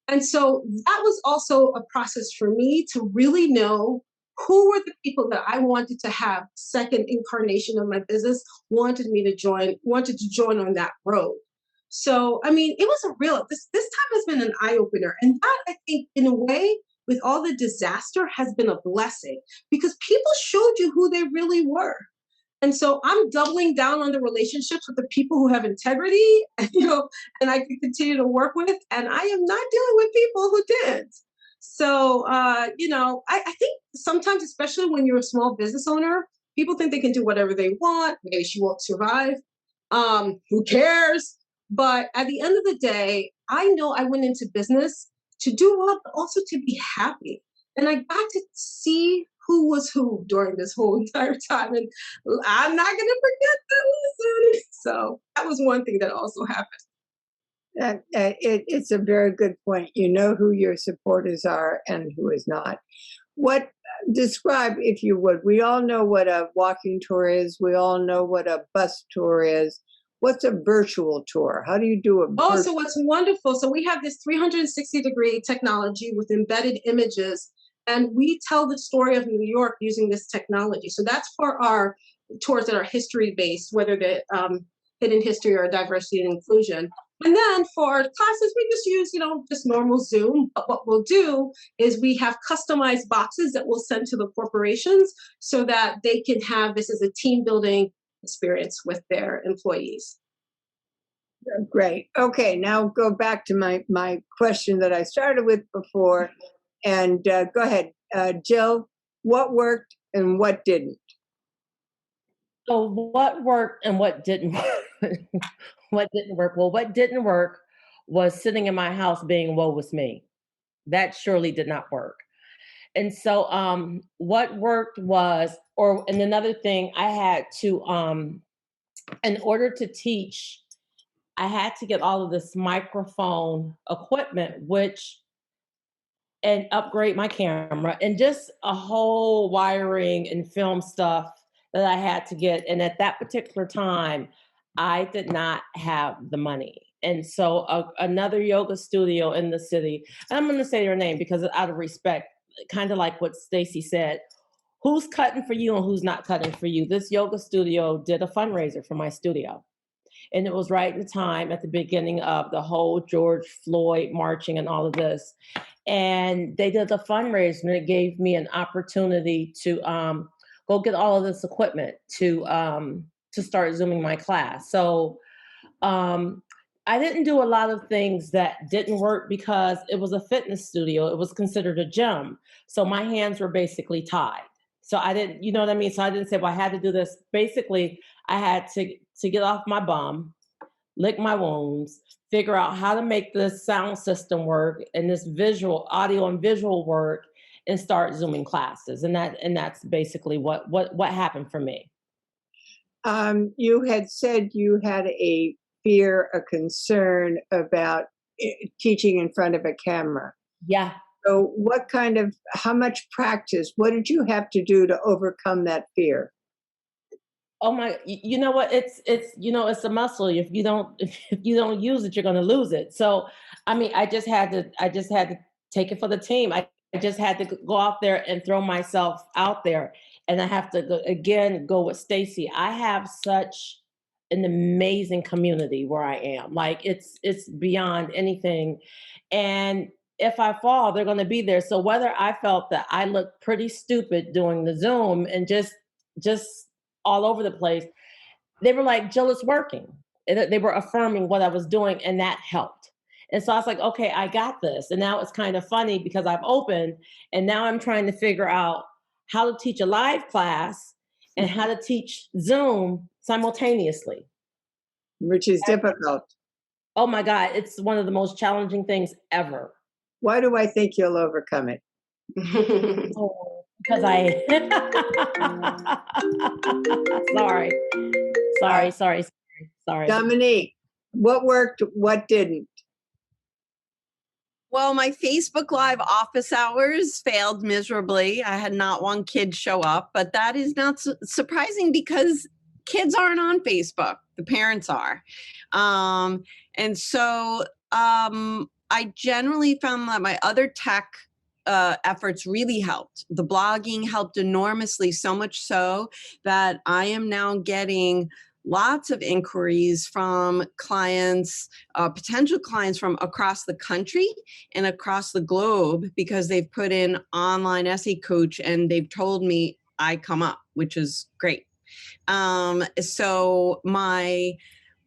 And so that was also a process for me to really know who were the people that I wanted to have second incarnation of my business, wanted to join on that road. So, I mean, it was this time has been an eye opener. And that, I think, in a way, with all the disaster, has been a blessing, because people showed you who they really were. And so I'm doubling down on the relationships with the people who have integrity, and I can continue to work with. And I am not dealing with people who didn't. So, I think sometimes, especially when you're a small business owner, people think they can do whatever they want. Maybe she won't survive. Who cares? But at the end of the day, I know I went into business to do well, but also to be happy. And I got to see who was who during this whole entire time. And I'm not going to forget that lesson. So that was one thing that also happened. It's a very good point. You know who your supporters are and who is not. Describe, if you would, we all know what a walking tour is. We all know what a bus tour is. What's a virtual tour? How do you do a so what's wonderful. So we have this 360-degree technology with embedded images, and we tell the story of New York using this technology. So that's for our tours that are history-based, whether they're hidden history or diversity and inclusion. And then for our classes, we just use, just normal Zoom. But what we'll do is we have customized boxes that we'll send to the corporations so that they can have this as a team building experience with their employees. Great. Okay, now go back to my question that I started with before. And go ahead, Jill, what worked and what didn't? So what worked and what didn't work? What didn't work? Well, what didn't work was sitting in my house being woe was me. That surely did not work. And so what worked was, and another thing I had to, in order to teach, I had to get all of this microphone equipment, and upgrade my camera, and just a whole wiring and film stuff that I had to get. And at that particular time, I did not have the money. And so another yoga studio in the city, and I'm going to say their name because out of respect, kind of like what Stacy said, who's cutting for you and who's not cutting for you? This yoga studio did a fundraiser for my studio. And it was right in the time at the beginning of the whole George Floyd marching and all of this. And they did a fundraiser, and it gave me an opportunity to go get all of this equipment to start Zooming my class. So I didn't do a lot of things that didn't work because it was a fitness studio. It was considered a gym. So my hands were basically tied. So I didn't, you know what I mean? So I didn't say, well, I had to do this. Basically, I had to get off my bum, lick my wounds, figure out how to make this sound system work and this visual, audio and visual work, and start Zooming classes. And that's basically what happened for me. You had said you had a fear, a concern about teaching in front of a camera. Yeah. So how much practice, what did you have to do to overcome that fear? Oh my, you know what? It's a muscle. If you don't use it, you're going to lose it. So, I mean, I just had to take it for the team. I just had to go out there and throw myself out there. And I have to go with Stacy. I have such an amazing community where I am. Like it's beyond anything. And if I fall, they're going to be there. So whether I felt that I looked pretty stupid doing the Zoom and just all over the place, they were like, Jill, it's working. And they were affirming what I was doing, and that helped. And so I was like, okay, I got this. And now it's kind of funny because I've opened, and now I'm trying to figure out how to teach a live class and how to teach Zoom simultaneously. Which is difficult. Oh my God, it's one of the most challenging things ever. Why do I think you'll overcome it? because I sorry. Dominique, what worked, what didn't? Well, my Facebook Live office hours failed miserably. I had not one kid show up, but that is not surprising because kids aren't on Facebook. The parents are. And so I generally found that my other tech efforts really helped. The blogging helped enormously, so much so that I am now getting lots of inquiries from clients, potential clients from across the country and across the globe because they've put in online essay coach and they've told me I come up, which is great. So my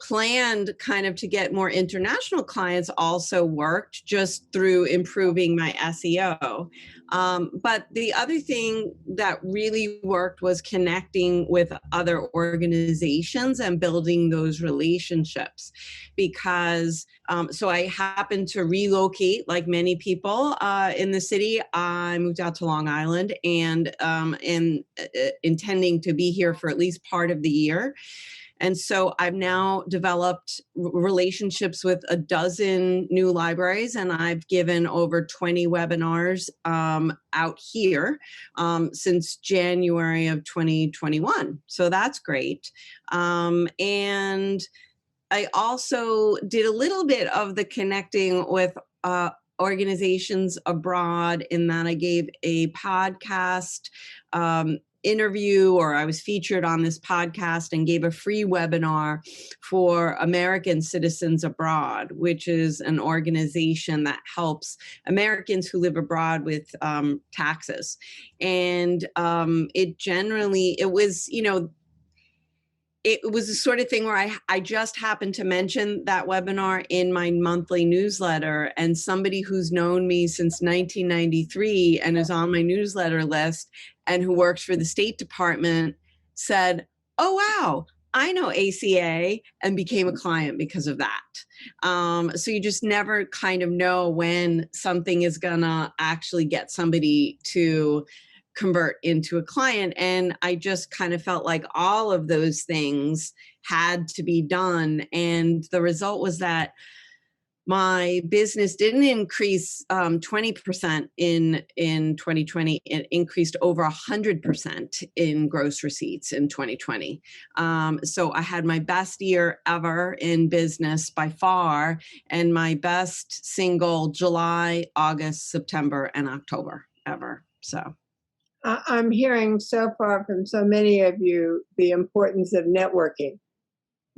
planned kind of to get more international clients also worked just through improving my SEO. But the other thing that really worked was connecting with other organizations and building those relationships because so I happened to relocate like many people in the city. I moved out to Long Island and intending to be here for at least part of the year. And so I've now developed relationships with a dozen new libraries, and I've given over 20 webinars out here since January of 2021. So that's great. And I also did a little bit of the connecting with organizations abroad in that I gave a podcast interview, or I was featured on this podcast and gave a free webinar for American Citizens Abroad, which is an organization that helps Americans who live abroad with taxes. And it was, it was the sort of thing where I just happened to mention that webinar in my monthly newsletter, and somebody who's known me since 1993 and is on my newsletter list and who works for the State Department said, "Oh, wow, I know ACA," and became a client because of that. So you just never kind of know when something is gonna actually get somebody to convert into a client. And I just kind of felt like all of those things had to be done. And the result was that my business didn't increase 20% in 2020. It increased over 100% in gross receipts in 2020. So I had my best year ever in business by far, and my best single July, August, September, and October ever. So I'm hearing so far from so many of you the importance of networking.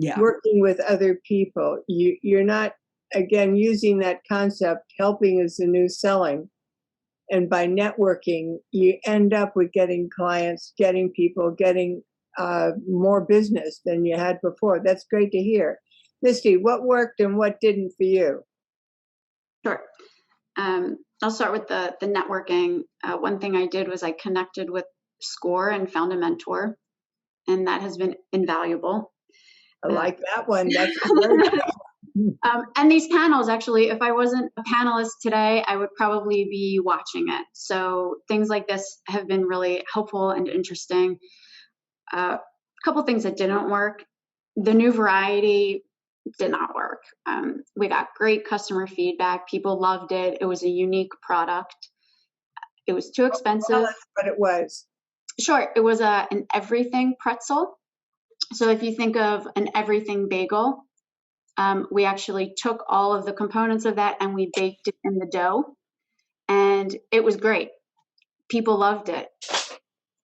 yeah. Working with other people. You're not, again, using that concept, helping is the new selling. And by networking, you end up with getting clients, getting people, getting more business than you had before. That's great to hear. Misty, what worked and what didn't for you? Sure. I'll start with the networking. One thing I did was I connected with SCORE and found a mentor, and that has been invaluable. I like that one. That's great. And these panels, actually, if I wasn't a panelist today, I would probably be watching it. So things like this have been really helpful and interesting. A couple things that didn't work. The new variety did not work. We got great customer feedback. People loved it. It was a unique product. It was too expensive. But it was. Sure. It was an everything pretzel. So if you think of an everything bagel, we actually took all of the components of that and we baked it in the dough. And it was great. People loved it.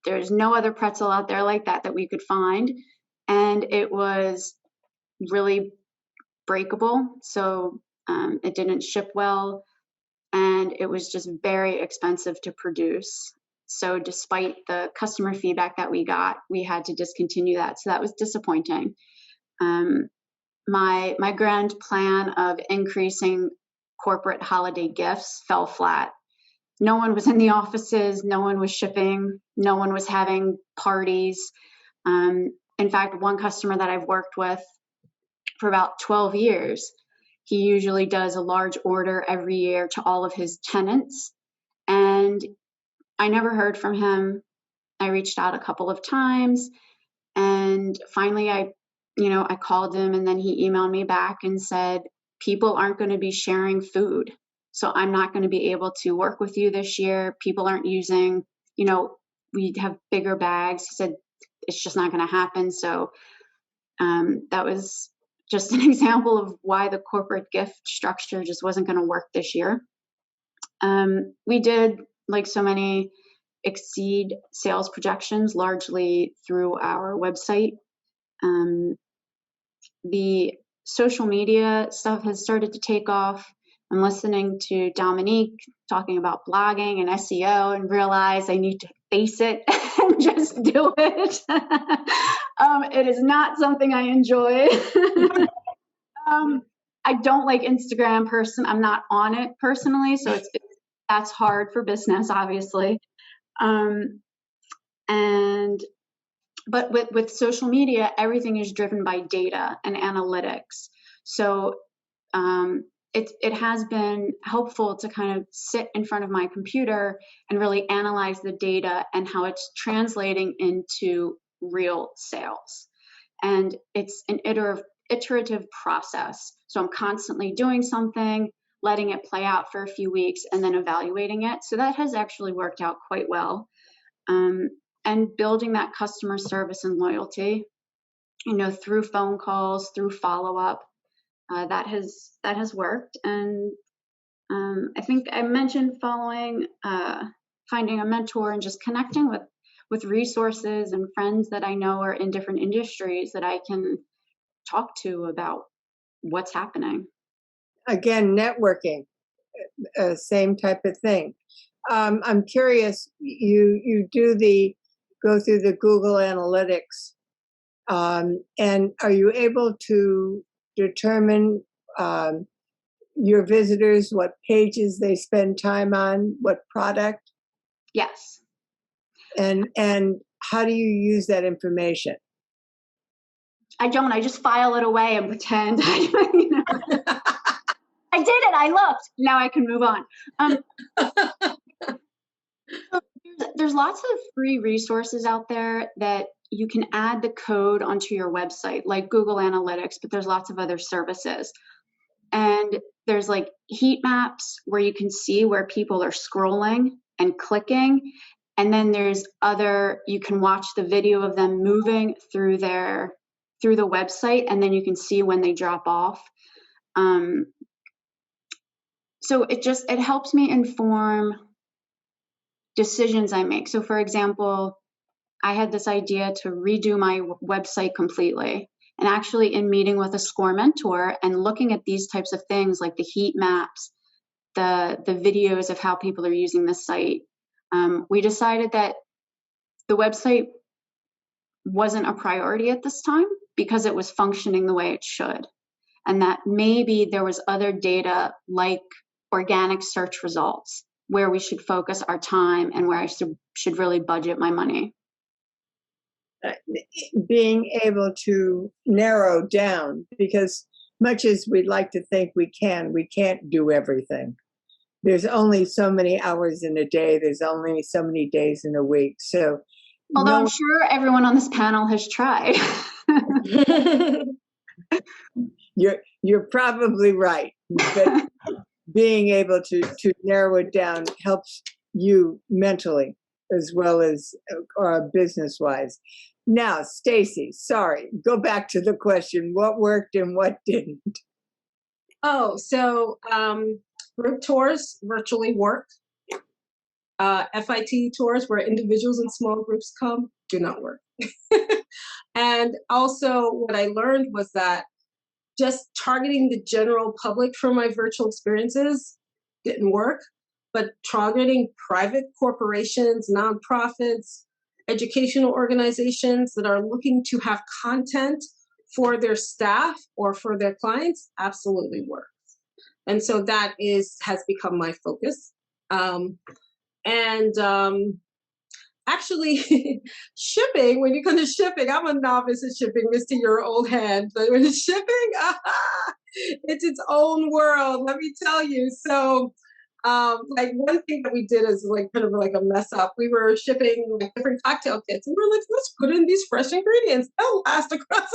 There's no other pretzel out there like that we could find. And it was really breakable, so it didn't ship well, and it was just very expensive to produce. So despite the customer feedback that we got, we had to discontinue that. So that was disappointing. My grand plan of increasing corporate holiday gifts fell flat. No one was in the offices, no one was shipping, no one was having parties. In fact, one customer that I've worked with for about 12 years, he usually does a large order every year to all of his tenants. And I never heard from him. I reached out a couple of times, and finally I called him, and then he emailed me back and said, people aren't going to be sharing food. So I'm not going to be able to work with you this year. People aren't using, we have bigger bags. He said, it's just not going to happen. So that was just an example of why the corporate gift structure just wasn't going to work this year. We did, like so many, exceed sales projections largely through our website. The social media stuff has started to take off. I'm listening to Dominique talking about blogging and SEO and realize I need to face it and just do it. It is not something I enjoy. I don't like Instagram I'm not on it personally, so that's hard for business, obviously. But with social media, everything is driven by data and analytics. So it has been helpful to kind of sit in front of my computer and really analyze the data and how it's translating into real sales. And it's an iterative process. So I'm constantly doing something, letting it play out for a few weeks, and then evaluating it. So that has actually worked out quite well. And building that customer service and loyalty, through phone calls, through follow-up, that has worked. And I think I mentioned finding a mentor and just connecting with resources and friends that I know are in different industries that I can talk to about what's happening. Again, networking, same type of thing. I'm curious, you go through the Google Analytics, and are you able to determine your visitors, what pages they spend time on, what product? Yes. And how do you use that information? I don't. I just file it away and pretend. I did it. I looked. Now I can move on. There's lots of free resources out there that you can add the code onto your website, like Google Analytics, but there's lots of other services. And there's like heat maps where you can see where people are scrolling and clicking. And then there's you can watch the video of them moving through the website, and then you can see when they drop off. So it helps me inform decisions I make. So for example, I had this idea to redo my website completely, and actually in meeting with a SCORE mentor and looking at these types of things like the heat maps, the videos of how people are using the site, we decided that the website wasn't a priority at this time because it was functioning the way it should, and that maybe there was other data like organic search results where we should focus our time and where I should really budget my money. Being able to narrow down, because much as we'd like to think we can't do everything. There's only so many hours in a day. There's only so many days in a week. So, although I'm sure everyone on this panel has tried. You're probably right, but being able to narrow it down helps you mentally as well as business-wise. Now, Stacy, sorry, go back to the question. What worked and what didn't? Oh, so group tours virtually work. FIT tours where individuals and small groups come do not work. And also what I learned was that just targeting the general public for my virtual experiences didn't work, but targeting private corporations, nonprofits, educational organizations that are looking to have content for their staff or for their clients absolutely works. And so that has become my focus. Actually, shipping, when you come to shipping, I'm a novice at shipping, Misty, your old hand. But when it's shipping, it's its own world, let me tell you. So Like one thing that we did is like kind of like a mess up. We were shipping like different cocktail kits, and we were like, let's put in these fresh ingredients. They'll last across.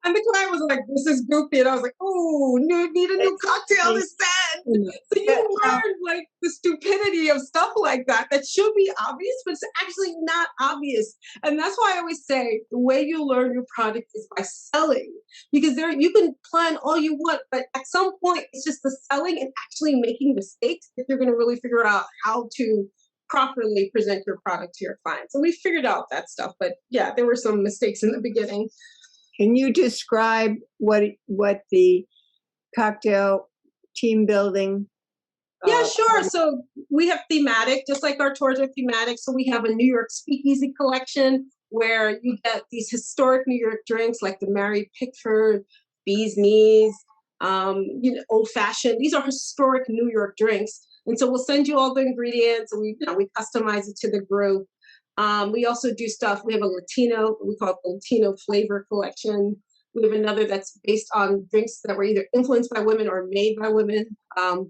And the client was like, this is goofy. And I was like, oh, you need a new cocktail instead. So you learn like the stupidity of stuff like that should be obvious, but it's actually not obvious. And that's why I always say the way you learn your product is by selling. Because there you can plan all you want, but at some point it's just the selling and actually making mistakes that you're going to really figure out how to properly present your product to your clients. So we figured out that stuff. But yeah, there were some mistakes in the beginning. Can you describe what the cocktail team building? Yeah, sure. So we have thematic, just like our tours are thematic. So we have a New York Speakeasy collection where you get these historic New York drinks like the Mary Pickford, Bee's Knees, Old Fashioned. These are historic New York drinks. And so we'll send you all the ingredients and we customize it to the group. We also do stuff. We have a Latino, we call it the Latino flavor collection. We have another that's based on drinks that were either influenced by women or made by women, a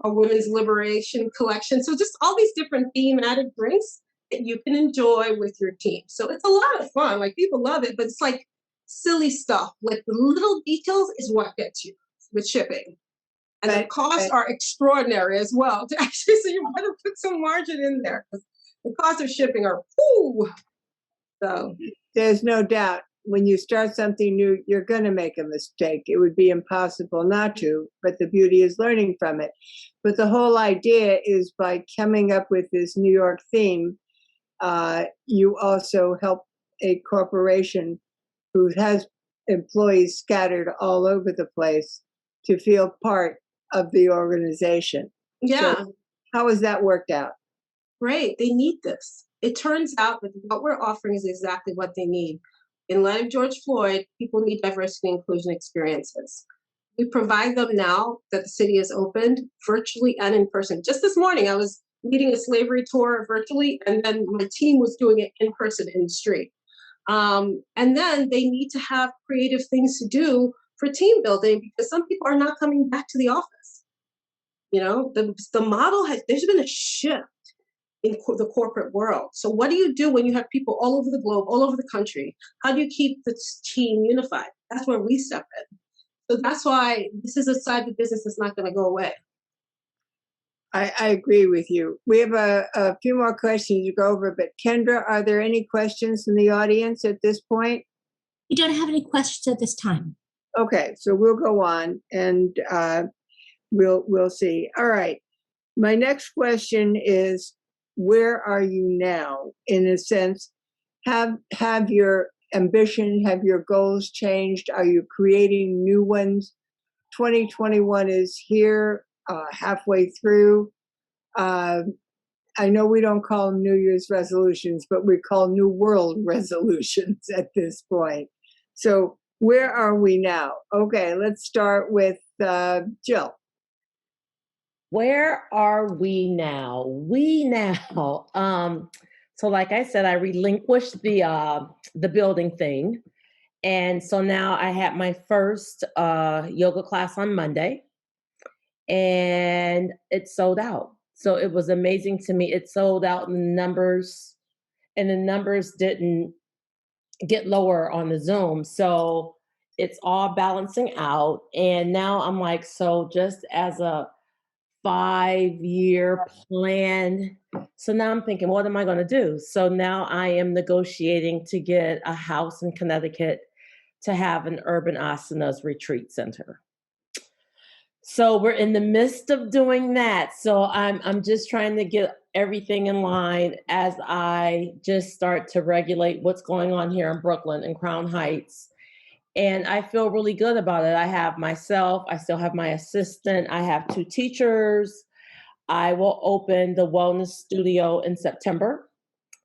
women's liberation collection. So just all these different thematic drinks that you can enjoy with your team. So it's a lot of fun. Like people love it, but it's like silly stuff. Like the little details is what gets you with shipping. And the costs are extraordinary as well. So you better put some margin in there. The costs of shipping are, whoo! So there's no doubt when you start something new, you're going to make a mistake. It would be impossible not to, but the beauty is learning from it. But the whole idea is by coming up with this New York theme, you also help a corporation who has employees scattered all over the place to feel part of the organization. Yeah. So how has that worked out? Great. They need this. It turns out that what we're offering is exactly what they need. In light of George Floyd, people need diversity and inclusion experiences. We provide them now that the city is opened, virtually and in person. Just this morning, I was leading a slavery tour virtually, and then my team was doing it in person in the street. And then they need to have creative things to do for team building because some people are not coming back to the office. The model there's been a shift in the corporate world. So what do you do when you have people all over the globe, all over the country? How do you keep the team unified? That's where we step in. So that's why this is a side of the business that's not going to go away. I agree with you. We have a few more questions to go over, but Kendra, are there any questions in the audience at this point? We don't have any questions at this time. Okay, so we'll go on and we'll see. All right. My next question is, where are you now? In a sense, have your ambition, have your goals changed? Are you creating new ones? 2021 is here, halfway through. I know we don't call them New Year's resolutions, but we call New World resolutions at this point. So where are we now? Okay, let's start with Jill. Where are we now? So like I said, I relinquished the building thing. And so now I had my first yoga class on Monday and it sold out. So it was amazing to me. It sold out in the numbers didn't get lower on the Zoom. So it's all balancing out. And now I'm like, so just as a 5-year plan. So now I'm thinking, what am I going to do? So now I am negotiating to get a house in Connecticut to have an Urban Asanas retreat center. So we're in the midst of doing that. So I'm just trying to get everything in line as I just start to regulate what's going on here in Brooklyn and Crown Heights. And I feel really good about it. I have myself, I still have my assistant, I have 2 teachers. I will open the wellness studio in September.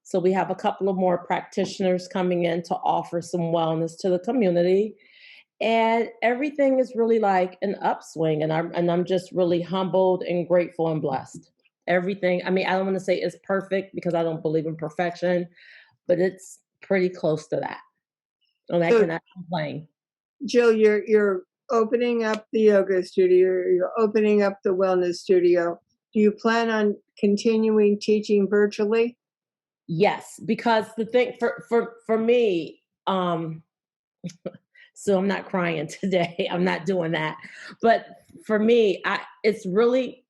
So we have a couple of more practitioners coming in to offer some wellness to the community. And everything is really like an upswing. And I'm just really humbled and grateful and blessed. Everything, I mean, I don't want to say it's perfect because I don't believe in perfection, but it's pretty close to that. And I cannot complain. Jill, your opening up the yoga studio, you're opening up the wellness studio. Do you plan on continuing teaching virtually? Yes, because the thing for me, so I'm not crying today. I'm not doing that. But for me, it's really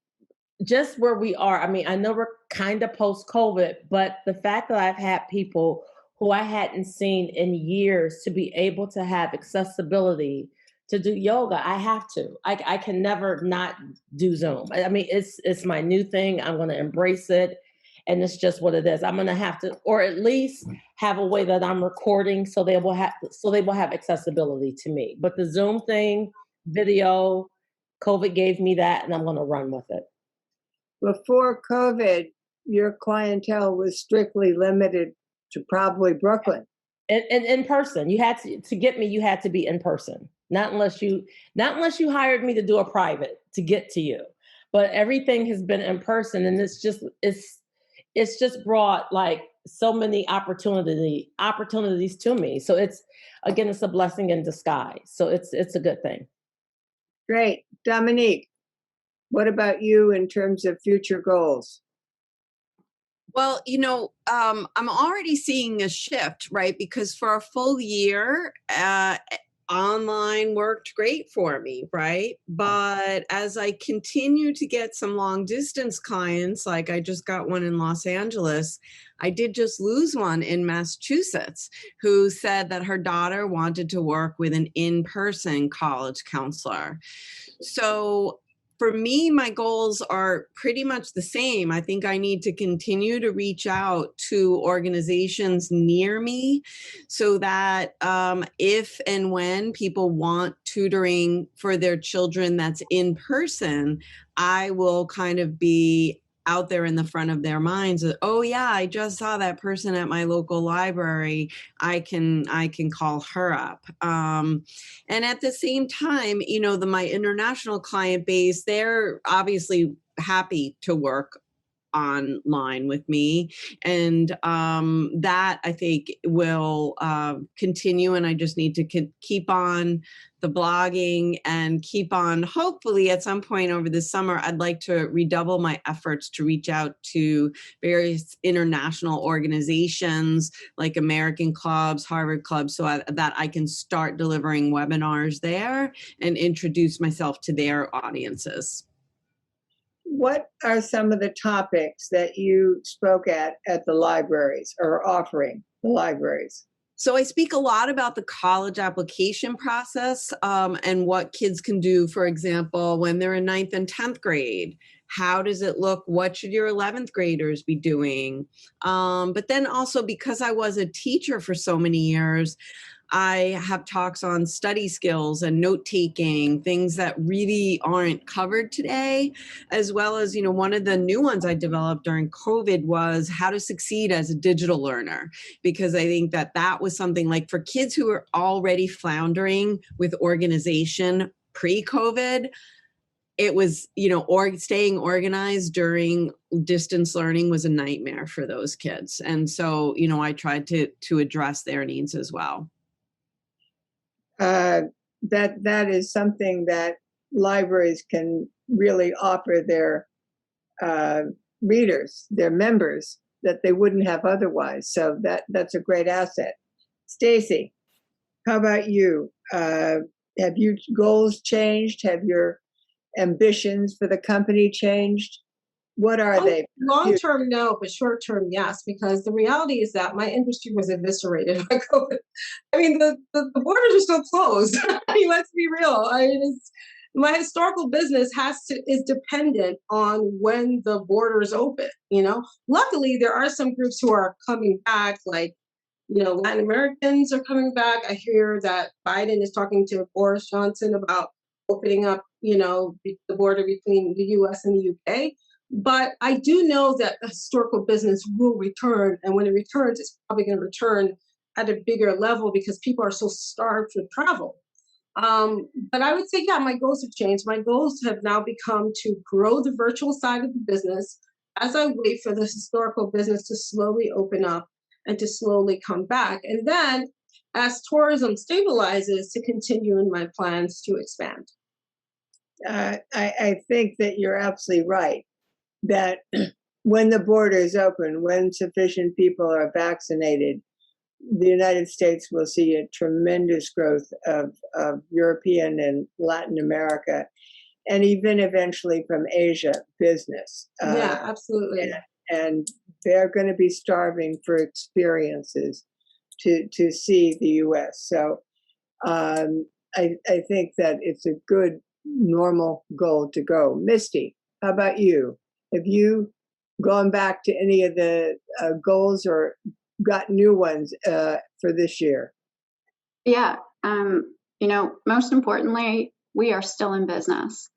just where we are. I mean, I know we're kind of post COVID, but the fact that I've had people who I hadn't seen in years to be able to have accessibility to do yoga, I have to. I can never not do Zoom. I mean, it's my new thing. I'm going to embrace it, and it's just what it is. I'm going to have to, or at least have a way that I'm recording so they will have accessibility to me. But the Zoom thing, video, COVID gave me that, and I'm going to run with it. Before COVID, your clientele was strictly limited to probably Brooklyn. And in person, you had to get me. You had to be in person, not unless you hired me to do a private to get to you. But everything has been in person, and it's just brought like so many opportunities to me. So it's a blessing in disguise. So it's a good thing. Great, Dominique. What about you in terms of future goals? Well, I'm already seeing a shift, right? Because for a full year, online worked great for me, right? But as I continue to get some long distance clients, like I just got one in Los Angeles, I did just lose one in Massachusetts who said that her daughter wanted to work with an in-person college counselor. So for me, my goals are pretty much the same. I think I need to continue to reach out to organizations near me so that if and when people want tutoring for their children that's in person, I will kind of be out there in the front of their minds. Oh yeah, I just saw that person at my local library. I can call her up. And at the same time, my international client base, they're obviously happy to work online with me, and that I think will continue, and I just need to keep on the blogging and keep on, hopefully at some point over the summer, I'd like to redouble my efforts to reach out to various international organizations like American clubs, Harvard clubs, so that I can start delivering webinars there and introduce myself to their audiences. What are some of the topics that you spoke at the libraries or offering the libraries? So I speak a lot about the college application process and what kids can do, for example, when they're in 9th and 10th grade. How does it look? What should your 11th graders be doing? But then also, because I was a teacher for so many years, I have talks on study skills and note-taking, things that really aren't covered today, as well as, one of the new ones I developed during COVID was how to succeed as a digital learner, because I think that was something like for kids who are already floundering with organization pre-COVID, it was, staying organized during distance learning was a nightmare for those kids. And so, I tried to address their needs as well. That is something that libraries can really offer their readers, their members, that they wouldn't have otherwise. So that's a great asset. Stacy, how about you? Have your goals changed? Have your ambitions for the company changed? What are they? Long term, no, but short term, yes, because the reality is that my industry was eviscerated by COVID. I mean, the borders are still closed. I mean, let's be real. My historical business is dependent on when the borders open. Luckily, there are some groups who are coming back, like Latin Americans are coming back. I hear that Biden is talking to Boris Johnson about opening up, the border between the U.S. and the U.K. But I do know that the historical business will return. And when it returns, it's probably going to return at a bigger level because people are so starved for travel. But I would say, yeah, my goals have changed. My goals have now become to grow the virtual side of the business as I wait for the historical business to slowly open up and to slowly come back. And then as tourism stabilizes, to continue in my plans to expand. I think that you're absolutely right, that when the borders open, when sufficient people are vaccinated, the United States will see a tremendous growth of European and Latin America, and even eventually from Asia business. Yeah, absolutely. And they're going to be starving for experiences to see the U.S. So I think that it's a good normal goal to go. Misty, how about you? Have you gone back to any of the goals or got new ones for this year? Yeah. Most importantly, we are still in business.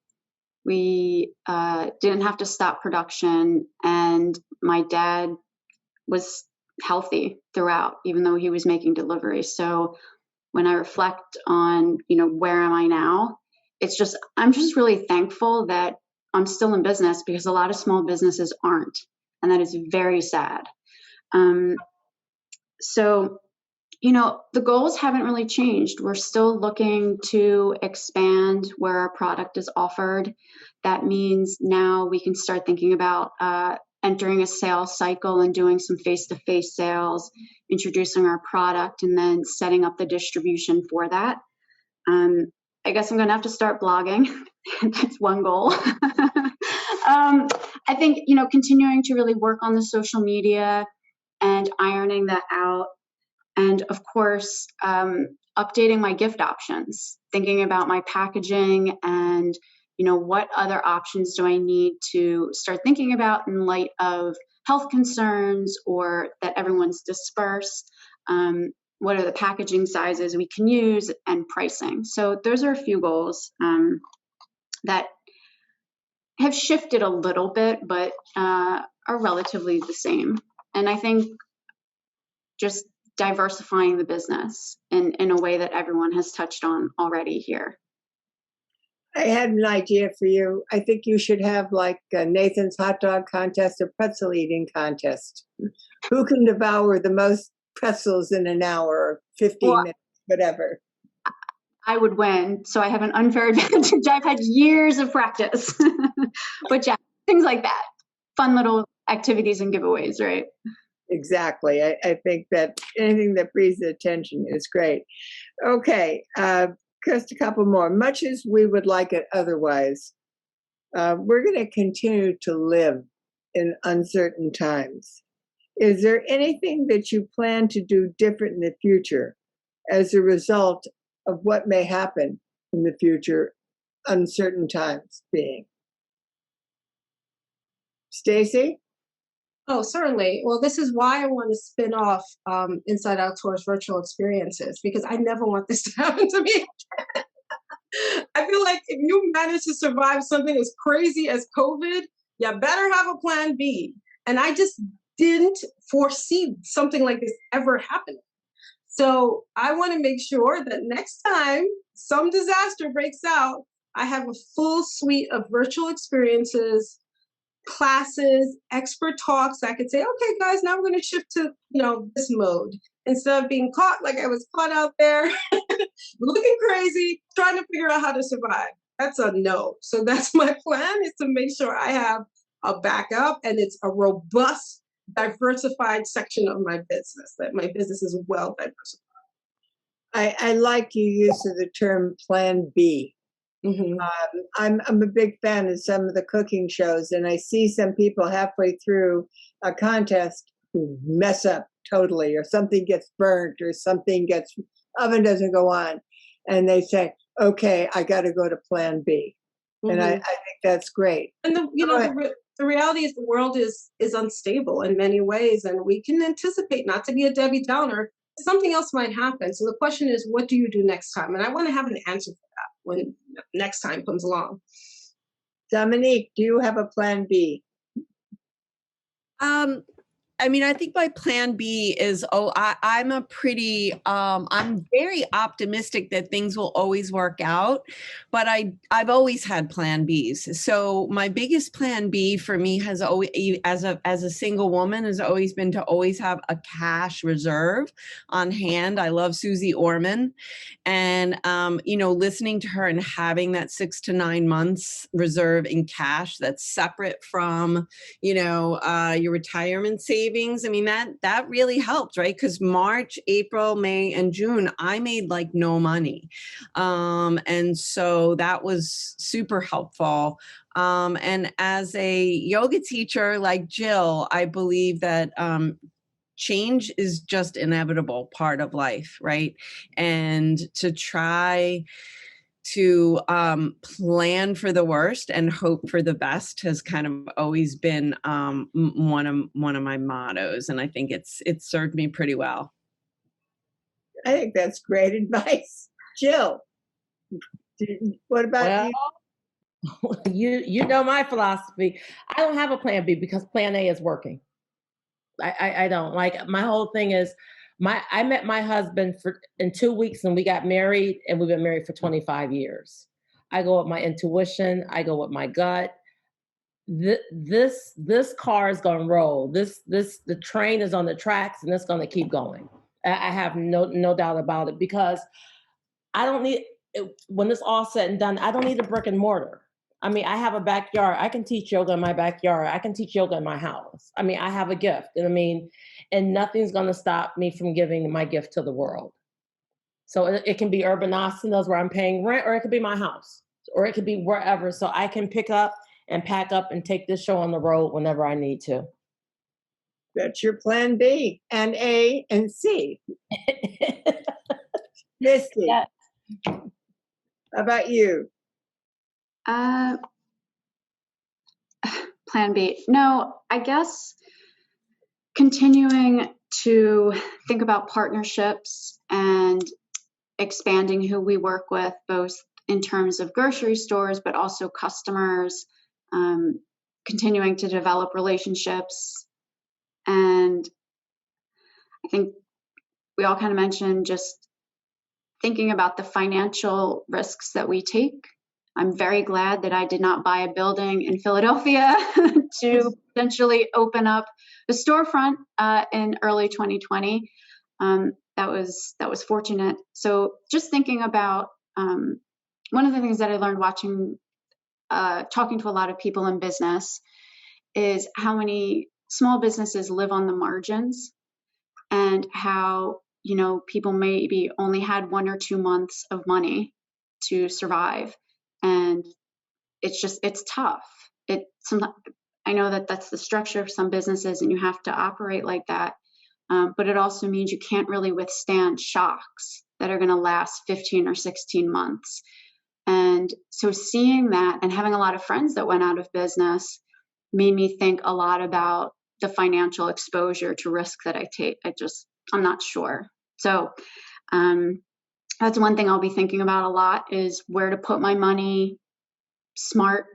We didn't have to stop production, and my dad was healthy throughout, even though he was making deliveries. So when I reflect on, where am I now? I'm just really thankful that I'm still in business, because a lot of small businesses aren't, and that is very sad. So, the goals haven't really changed. We're still looking to expand where our product is offered. That means now we can start thinking about entering a sales cycle and doing some face-to-face sales, introducing our product, and then setting up the distribution for that. I guess I'm going to have to start blogging. That's one goal. I think, continuing to really work on the social media and ironing that out. And of course, updating my gift options, thinking about my packaging and, what other options do I need to start thinking about in light of health concerns or that everyone's dispersed. What are the packaging sizes we can use and pricing? So those are a few goals that have shifted a little bit, but are relatively the same. And I think just diversifying the business in a way that everyone has touched on already here. I had an idea for you. I think you should have like Nathan's hot dog contest, a pretzel eating contest. Who can devour the most pretzels in an hour or 15 minutes, whatever? I would win, so I have an unfair advantage. I've had years of practice. But yeah, things like that. Fun little activities and giveaways, right? Exactly. I think that anything that breeds attention is great. Okay, just a couple more. Much as we would like it otherwise, we're going to continue to live in uncertain times. Is there anything that you plan to do different in the future as a result of what may happen in the future, uncertain times being? Stacy? Oh, certainly. Well, this is why I want to spin off Inside Out Tours virtual experiences, because I never want this to happen to me. I feel like if you manage to survive something as crazy as COVID, you better have a plan B. And I just didn't foresee something like this ever happening. So I want to make sure that next time some disaster breaks out, I have a full suite of virtual experiences, classes, expert talks. I could say, okay, guys, now we're going to shift to, this mode, instead of being caught like I was caught out there, looking crazy, trying to figure out how to survive. That's a no. So that's my plan, is to make sure I have a backup, and it's a robust, diversified section of my business, that my business is well diversified. I like your use of the term plan B. Mm-hmm. I'm a big fan of some of the cooking shows, and I see some people halfway through a contest who mess up totally, or something gets burnt, or oven doesn't go on, and they say, okay, I got to go to plan B. Mm-hmm. And I think that's great. And the reality is the world is unstable in many ways, and we can anticipate, not to be a Debbie Downer, something else might happen. So the question is, what do you do next time? And I want to have an answer for that when next time comes along. Dominique, do you have a plan B? I mean, I think my plan B is, I'm I'm very optimistic that things will always work out, but I've always had plan Bs. So my biggest plan B for me has always, as a single woman, has always been to always have a cash reserve on hand. I love Susie Orman, and, listening to her and having that 6 to 9 months reserve in cash that's separate from, your retirement savings. I mean, that really helped, right? Because March, April, May, and June, I made like no money. And so that was super helpful. And as a yoga teacher like Jill, I believe that change is just inevitable part of life, right? And to try to plan for the worst and hope for the best has kind of always been one of my mottos, and I think it's served me pretty well. I think that's great advice. Jill, what about you? You know my philosophy. I don't have a plan B because plan A is working. I don't. Like, my whole thing is, I met my husband in 2 weeks and we got married, and we've been married for 25 years. I go with my intuition. I go with my gut. This car is going to roll. The train is on the tracks, and it's going to keep going. I have no doubt about it, because I don't need, when it's all said and done, I don't need a brick and mortar. I mean, I have a backyard. I can teach yoga in my backyard. I can teach yoga in my house. I mean, I have a gift. And nothing's going to stop me from giving my gift to the world. So it can be urban asanas where I'm paying rent, or it could be my house, or it could be wherever. So I can pick up and pack up and take this show on the road whenever I need to. That's your plan B and A and C. Misty, Yeah. How about you? Plan B. No, I guess continuing to think about partnerships and expanding who we work with, both in terms of grocery stores, but also customers, continuing to develop relationships. And I think we all kind of mentioned just thinking about the financial risks that we take. I'm very glad that I did not buy a building in Philadelphia to potentially open up the storefront in early 2020. That was fortunate. So just thinking about one of the things that I learned watching, talking to a lot of people in business, is how many small businesses live on the margins, and how, people maybe only had 1 or 2 months of money to survive. And it's tough. I know that that's the structure of some businesses, and you have to operate like that. But it also means you can't really withstand shocks that are going to last 15 or 16 months. And so seeing that and having a lot of friends that went out of business made me think a lot about the financial exposure to risk that I take. I'm not sure. So that's one thing I'll be thinking about a lot, is where to put my money smart,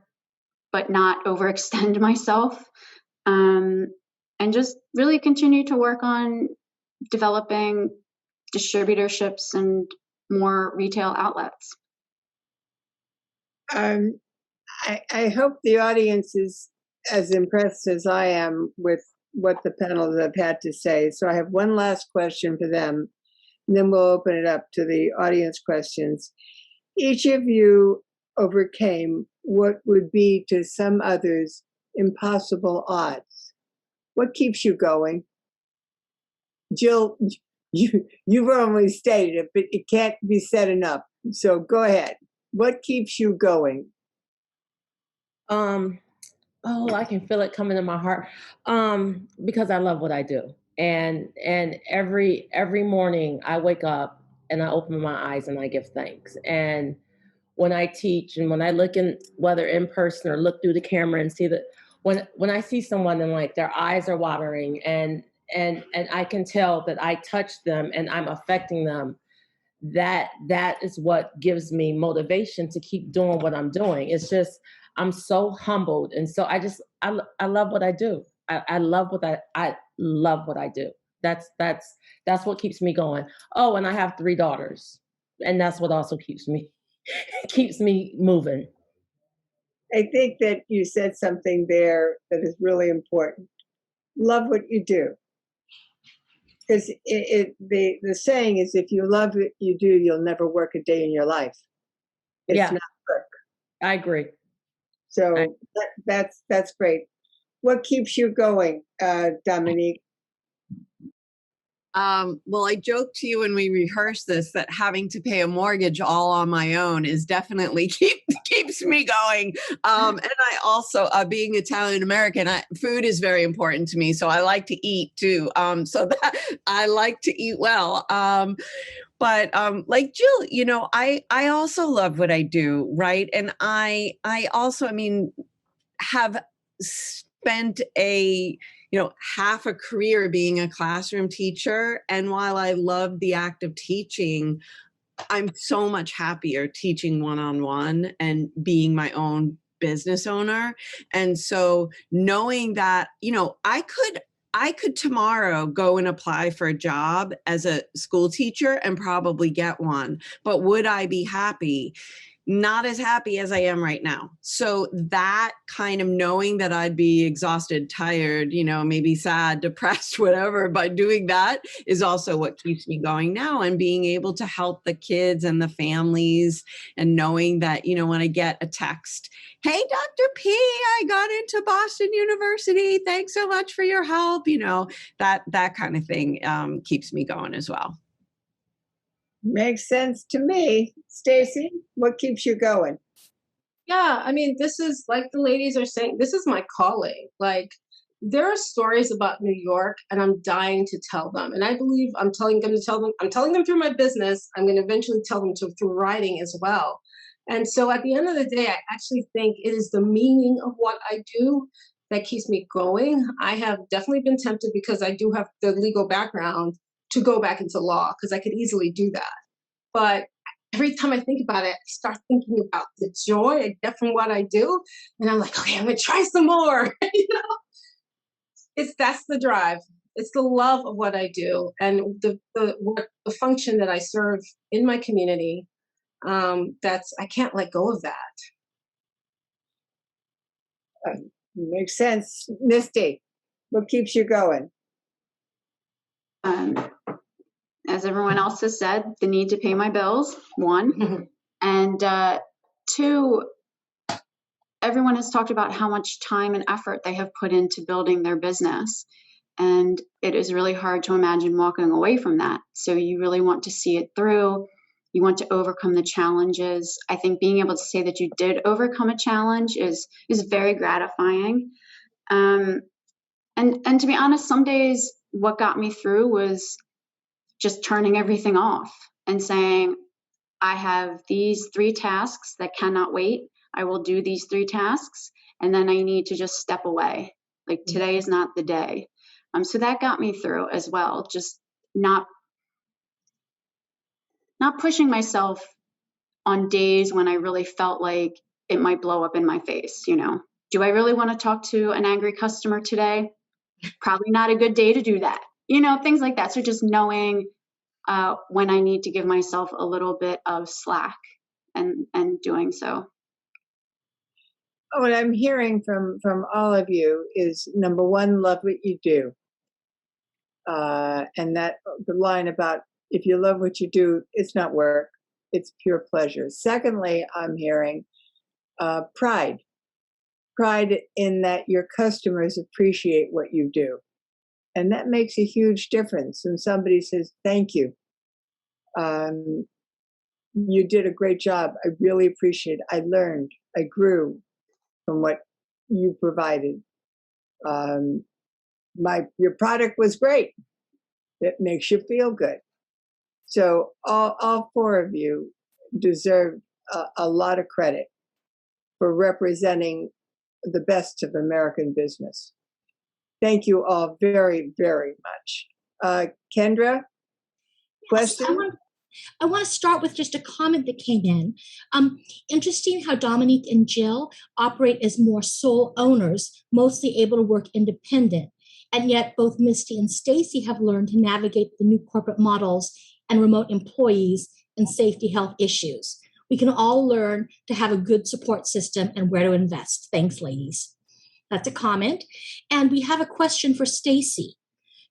but not overextend myself. And just really continue to work on developing distributorships and more retail outlets. I hope the audience is as impressed as I am with what the panelists have had to say. So I have one last question for them, and then we'll open it up to the audience questions. Each of you overcame what would be to some others impossible odds. What keeps you going? Jill, you've only stated it, but it can't be said enough. So go ahead. What keeps you going? I can feel it coming to my heart. Because I love what I do. And every morning I wake up and I open my eyes and I give thanks. And when I teach, and when I look in, whether in person or look through the camera and see that, when I see someone and like their eyes are watering, and I can tell that I touch them and I'm affecting them, that is what gives me motivation to keep doing what I'm doing. It's just, I'm so humbled. And so I love what I do. I love what love what I do. That's what keeps me going. Oh, and I have 3 daughters, and that's what also keeps me moving. I think that you said something there that is really important. Love what you do. Because the saying is, if you love what you do, you'll never work a day in your life. It's Yeah. not work. I agree. So that's great. What keeps you going, Dominique? Well, I joked to you when we rehearsed this that having to pay a mortgage all on my own is definitely keeps me going. And I also, being Italian American, food is very important to me. So I like to eat too. So that I like to eat well. But like Jill, you know, I also love what I do, right? And I also, I mean, have spent half a career being a classroom teacher. And while I love the act of teaching, I'm so much happier teaching one-on-one and being my own business owner. And so knowing that, you know, I could tomorrow go and apply for a job as a school teacher and probably get one. But would I be happy? Not as happy as I am right now. So that kind of knowing that I'd be exhausted, tired, you know, maybe sad, depressed, whatever, by doing that is also what keeps me going now, and being able to help the kids and the families, and knowing that, you know, when I get a text, hey, Dr. P, I got into Boston University. Thanks so much for your help. You know, that kind of thing keeps me going as well. Makes sense to me. Stacy, what keeps you going? Yeah, I mean, this is like the ladies are saying, this is my calling. Like, there are stories about New York, and I'm dying to tell them. And I believe I'm telling them through my business. I'm going to eventually tell them through writing as well. And so at the end of the day, I actually think it is the meaning of what I do that keeps me going. I have definitely been tempted, because I do have the legal background, to go back into law, because I could easily do that. But every time I think about it, I start thinking about the joy I get from what I do. And I'm like, okay, I'm going to try some more. You know, that's the drive. It's the love of what I do, and the function that I serve in my community. I can't let go of that. Makes sense. Misty, what keeps you going? As everyone else has said, the need to pay my bills, one. And 2, everyone has talked about how much time and effort they have put into building their business. And it is really hard to imagine walking away from that. So you really want to see it through. You want to overcome the challenges. I think being able to say that you did overcome a challenge is very gratifying. And to be honest, some days what got me through was just turning everything off and saying, I have these 3 tasks that cannot wait. I will do these 3 tasks, and then I need to just step away. Like, today is not the day. So that got me through as well. Just not pushing myself on days when I really felt like it might blow up in my face. You know, do I really want to talk to an angry customer today? Probably not a good day to do that. You know, things like that. So just knowing when I need to give myself a little bit of slack, and doing so. What I'm hearing from all of you is, number one, love what you do. And that the line about, if you love what you do, it's not work, it's pure pleasure. Secondly, I'm hearing pride in that your customers appreciate what you do. And that makes a huge difference when somebody says, thank you. You did a great job. I really appreciate it. I learned, I grew from what you provided. Your product was great. It makes you feel good. So all 4 of you deserve a lot of credit for representing the best of American business. Thank you all very, very much. Kendra, question? Yes, I want to start with just a comment that came in. Interesting how Dominique and Jill operate as more sole owners, mostly able to work independent. And yet both Misty and Stacy have learned to navigate the new corporate models and remote employees and safety health issues. We can all learn to have a good support system and where to invest. Thanks, ladies. That's a comment. And we have a question for Stacy.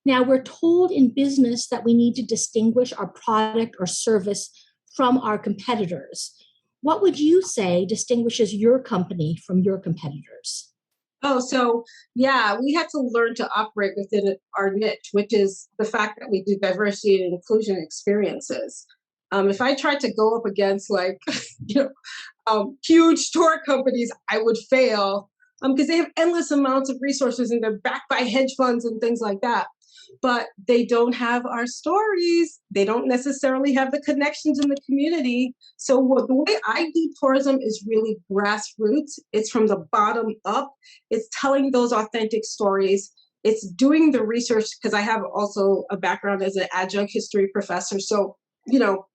Now, we're told in business that we need to distinguish our product or service from our competitors. What would you say distinguishes your company from your competitors? Oh, so yeah, we had to learn to operate within our niche, which is the fact that we do diversity and inclusion experiences. If I tried to go up against like, huge store companies, I would fail because they have endless amounts of resources and they're backed by hedge funds and things like that. But they don't have our stories. They don't necessarily have the connections in the community. So the way I do tourism is really grassroots. It's from the bottom up. It's telling those authentic stories. It's doing the research, because I have also a background as an adjunct history professor. So,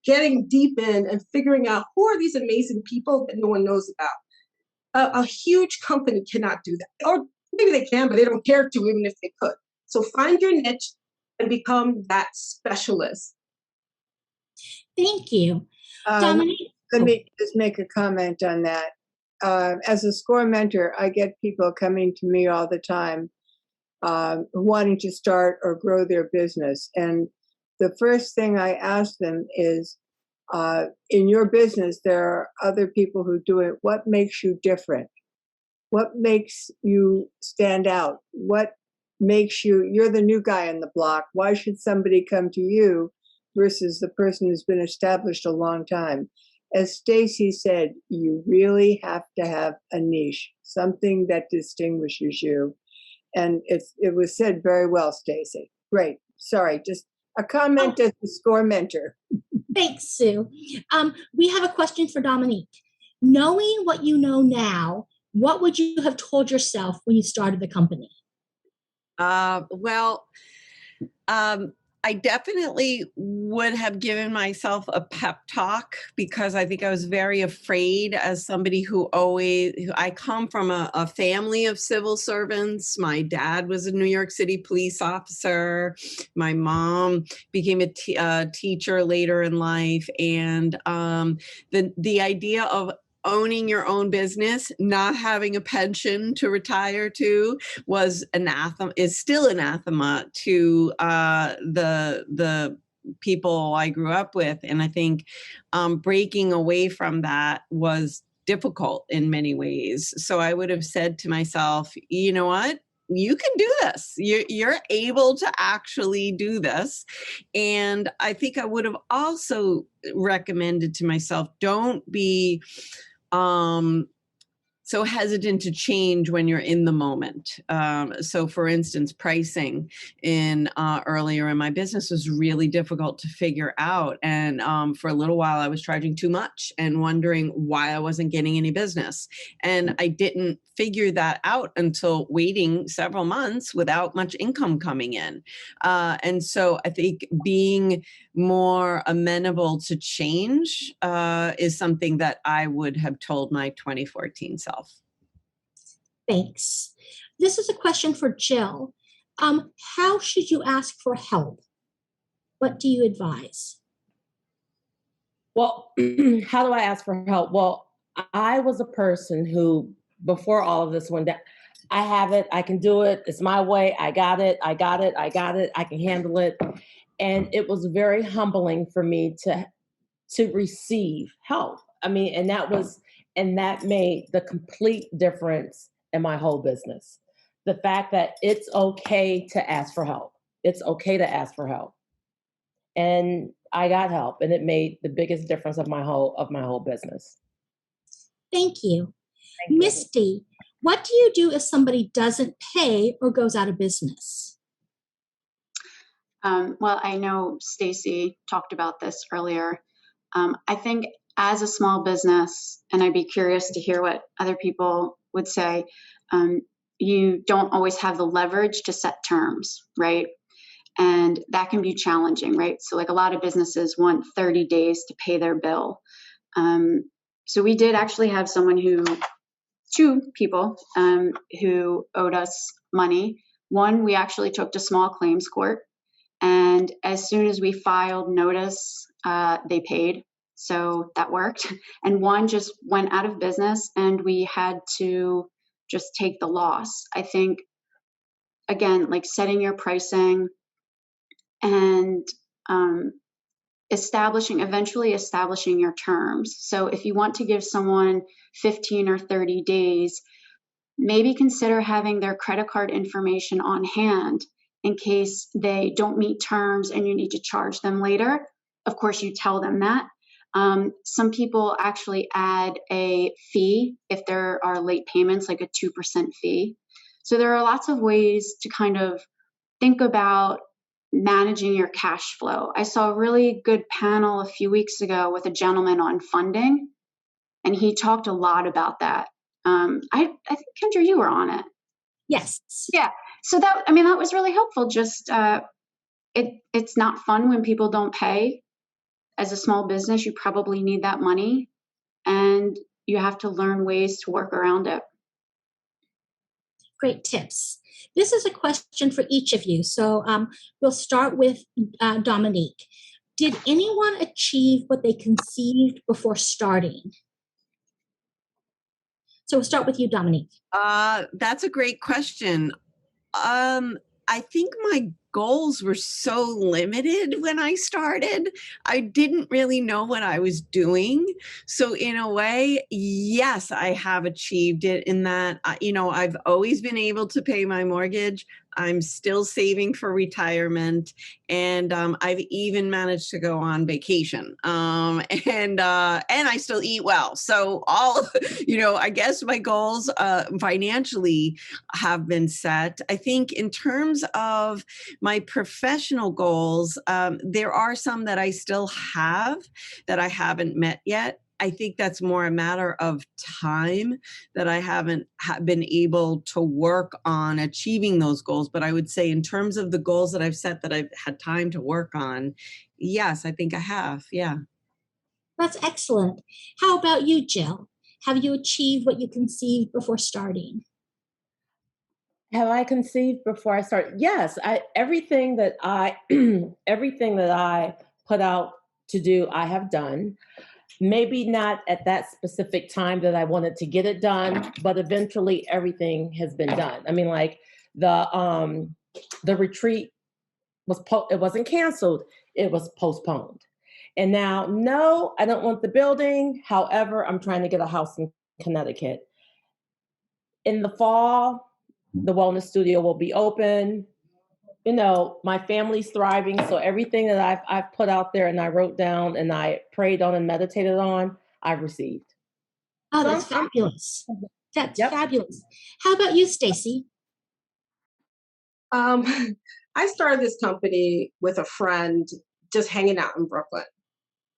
getting deep in and figuring out who are these amazing people that no one knows about. A huge company cannot do that. Or maybe they can, but they don't care to, even if they could. So find your niche and become that specialist. Thank you. Dominique? Let me just make a comment on that. As a SCORE mentor, I get people coming to me all the time wanting to start or grow their business. And the first thing I ask them is, in your business, there are other people who do it. What makes you different? What makes you stand out? What makes you're the new guy on the block? Why should somebody come to you versus the person who's been established a long time? As Stacy said, you really have to have a niche, something that distinguishes you. And it was said very well, Stacy. Great. Sorry, just a comment as a SCORE mentor. Thanks, Sue. We have a question for Dominique. Knowing what you know now, what would you have told yourself when you started the company? I definitely would have given myself a pep talk, because I think I was very afraid, as somebody I come from a family of civil servants. My dad was a New York City police officer. My mom became a teacher later in life. And the idea of owning your own business, not having a pension to retire to, was is still anathema to the people I grew up with. And I think breaking away from that was difficult in many ways. So I would have said to myself, you know what? You can do this. You're able to actually do this. And I think I would have also recommended to myself, don't be so hesitant to change when you're in the moment. So for instance, pricing earlier in my business was really difficult to figure out. And for a little while I was charging too much and wondering why I wasn't getting any business. And I didn't figure that out until waiting several months without much income coming in. And so I think being more amenable to change is something that I would have told my 2014 self. Thanks. This is a question for Jill. How should you ask for help? What do you advise? Well, how do I ask for help? Well, I was a person who, before all of this went down, I have it, I can do it, it's my way, I got it, I can handle it. And it was very humbling for me to receive help. I mean, and that made the complete difference in my whole business. The fact that it's okay to ask for help. It's okay to ask for help. And I got help, and it made the biggest difference of my whole business. Thank you. Misty, what do you do if somebody doesn't pay or goes out of business? Well, I know Stacy talked about this earlier. I think as a small business, and I'd be curious to hear what other people would say, you don't always have the leverage to set terms, right? And that can be challenging, right? So like a lot of businesses want 30 days to pay their bill. So we did actually have two people who owed us money One, we actually took to small claims court. And as soon as we filed notice, they paid. So that worked. And one just went out of business and we had to just take the loss. I think, again, like setting your pricing and eventually establishing your terms. So if you want to give someone 15 or 30 days, maybe consider having their credit card information on hand in case they don't meet terms and you need to charge them later. Of course, you tell them that. Some people actually add a fee if there are late payments, like a 2% fee. So there are lots of ways to kind of think about managing your cash flow. I saw a really good panel a few weeks ago with a gentleman on funding, and he talked a lot about that. I think, Kendra, you were on it. Yes. Yeah. So that was really helpful. Just it's not fun when people don't pay. As a small business, you probably need that money, and you have to learn ways to work around it. Great tips. This is a question for each of you. So we'll start with Dominique. Did anyone achieve what they conceived before starting? So we'll start with you, Dominique. That's a great question. I think my goals were so limited when I started. I didn't really know what I was doing. So in a way, yes, I have achieved it in that, I've always been able to pay my mortgage. I'm still saving for retirement, and I've even managed to go on vacation. And I still eat well. So all, I guess my goals financially have been set. I think in terms of my professional goals, there are some that I still have that I haven't met yet. I think that's more a matter of time that I haven't been able to work on achieving those goals. But I would say in terms of the goals that I've set that I've had time to work on, yes, I think I have. Yeah. That's excellent. How about you, Jill? Have you achieved what you conceived before starting? Have I conceived before I start? Yes, everything that I put out to do, I have done. Maybe not at that specific time that I wanted to get it done, but eventually everything has been done. I mean, like the retreat it wasn't canceled, it was postponed. And now, no, I don't want the building. However, I'm trying to get a house in Connecticut. In the fall, the wellness studio will be open. My family's thriving. So everything that I've put out there and I wrote down and I prayed on and meditated on, I've received. Oh, that's fabulous. That's fabulous. How about you, Stacy? I started this company with a friend just hanging out in Brooklyn.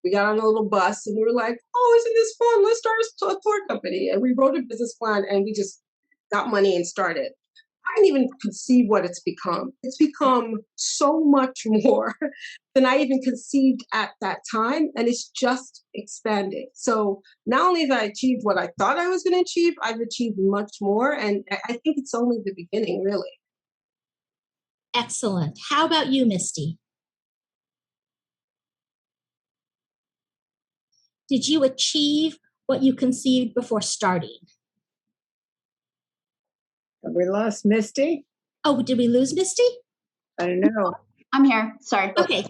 We got on a little bus and we were like, oh, isn't this fun? Let's start a tour company. And we wrote a business plan and we just got money and started. I can't even conceive what it's become. It's become so much more than I even conceived at that time. And it's just expanding. So not only have I achieved what I thought I was going to achieve, I've achieved much more. And I think it's only the beginning, really. Excellent. How about you, Misty? Did you achieve what you conceived before starting? Have we lost Misty? Oh, did we lose Misty? I don't know. I'm here. Sorry. Okay.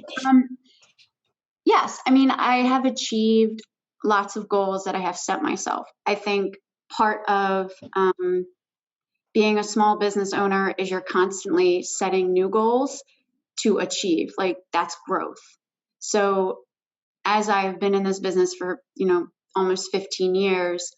Yes, I have achieved lots of goals that I have set myself. I think part of being a small business owner is you're constantly setting new goals to achieve. Like, that's growth. So as I've been in this business for, almost 15 years,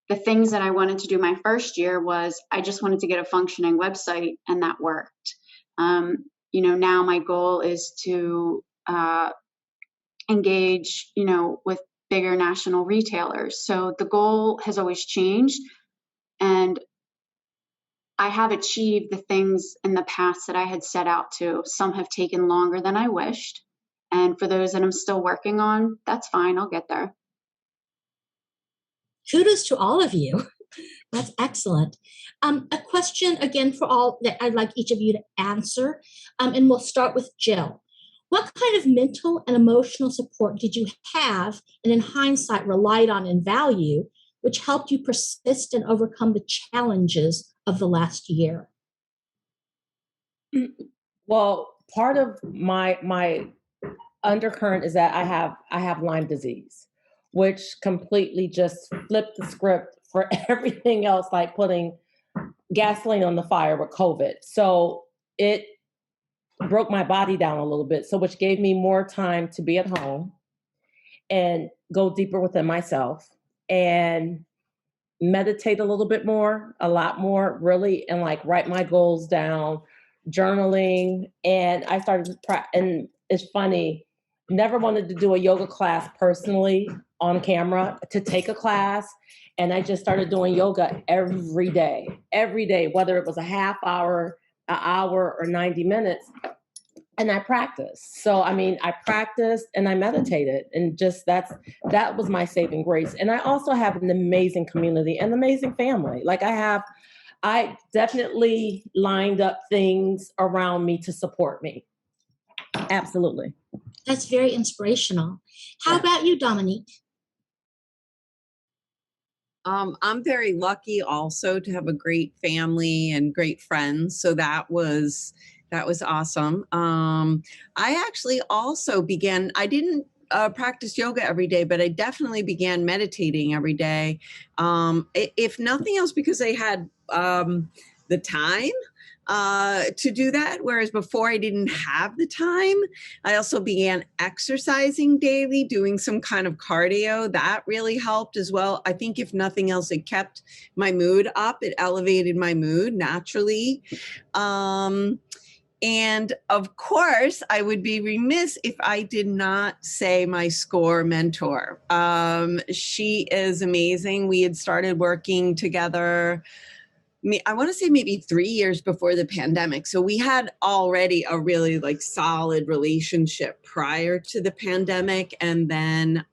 the things that I wanted to do my first year was I just wanted to get a functioning website, and that worked. Now my goal is to engage, with bigger national retailers. So the goal has always changed, and I have achieved the things in the past that I had set out to. Some have taken longer than I wished. And for those that I'm still working on, that's fine. I'll get there. Kudos to all of you. That's excellent. A question again for all that I'd like each of you to answer, and we'll start with Jill. What kind of mental and emotional support did you have and in hindsight relied on and value, which helped you persist and overcome the challenges of the last year? Well, part of my undercurrent is that I have Lyme disease, which completely just flipped the script for everything else, like putting gasoline on the fire with COVID. So it broke my body down a little bit, so which gave me more time to be at home and go deeper within myself and meditate a little bit more, a lot more, really, and like write my goals down, journaling. And I started to and it's funny, never wanted to do a yoga class personally on camera, to take a class. And I just started doing yoga every day, whether it was a half hour, an hour, or 90 minutes. And I practiced. So, I mean, I practiced and I meditated, and just that was my saving grace. And I also have an amazing community and amazing family. Like I definitely lined up things around me to support me. Absolutely. That's very inspirational. How about you, Dominique? I'm very lucky also to have a great family and great friends. So that was awesome. I actually also I didn't practice yoga every day, but I definitely began meditating every day. If nothing else, because I had the time to do that, whereas before I didn't have the time. I also began exercising daily, doing some kind of cardio. That really helped as well. I think if nothing else, it kept my mood up. It elevated my mood naturally. And of course, I would be remiss if I did not say my SCORE mentor. She is amazing. We had started working together, I want to say maybe 3 years before the pandemic. So we had already a really solid relationship prior to the pandemic. And then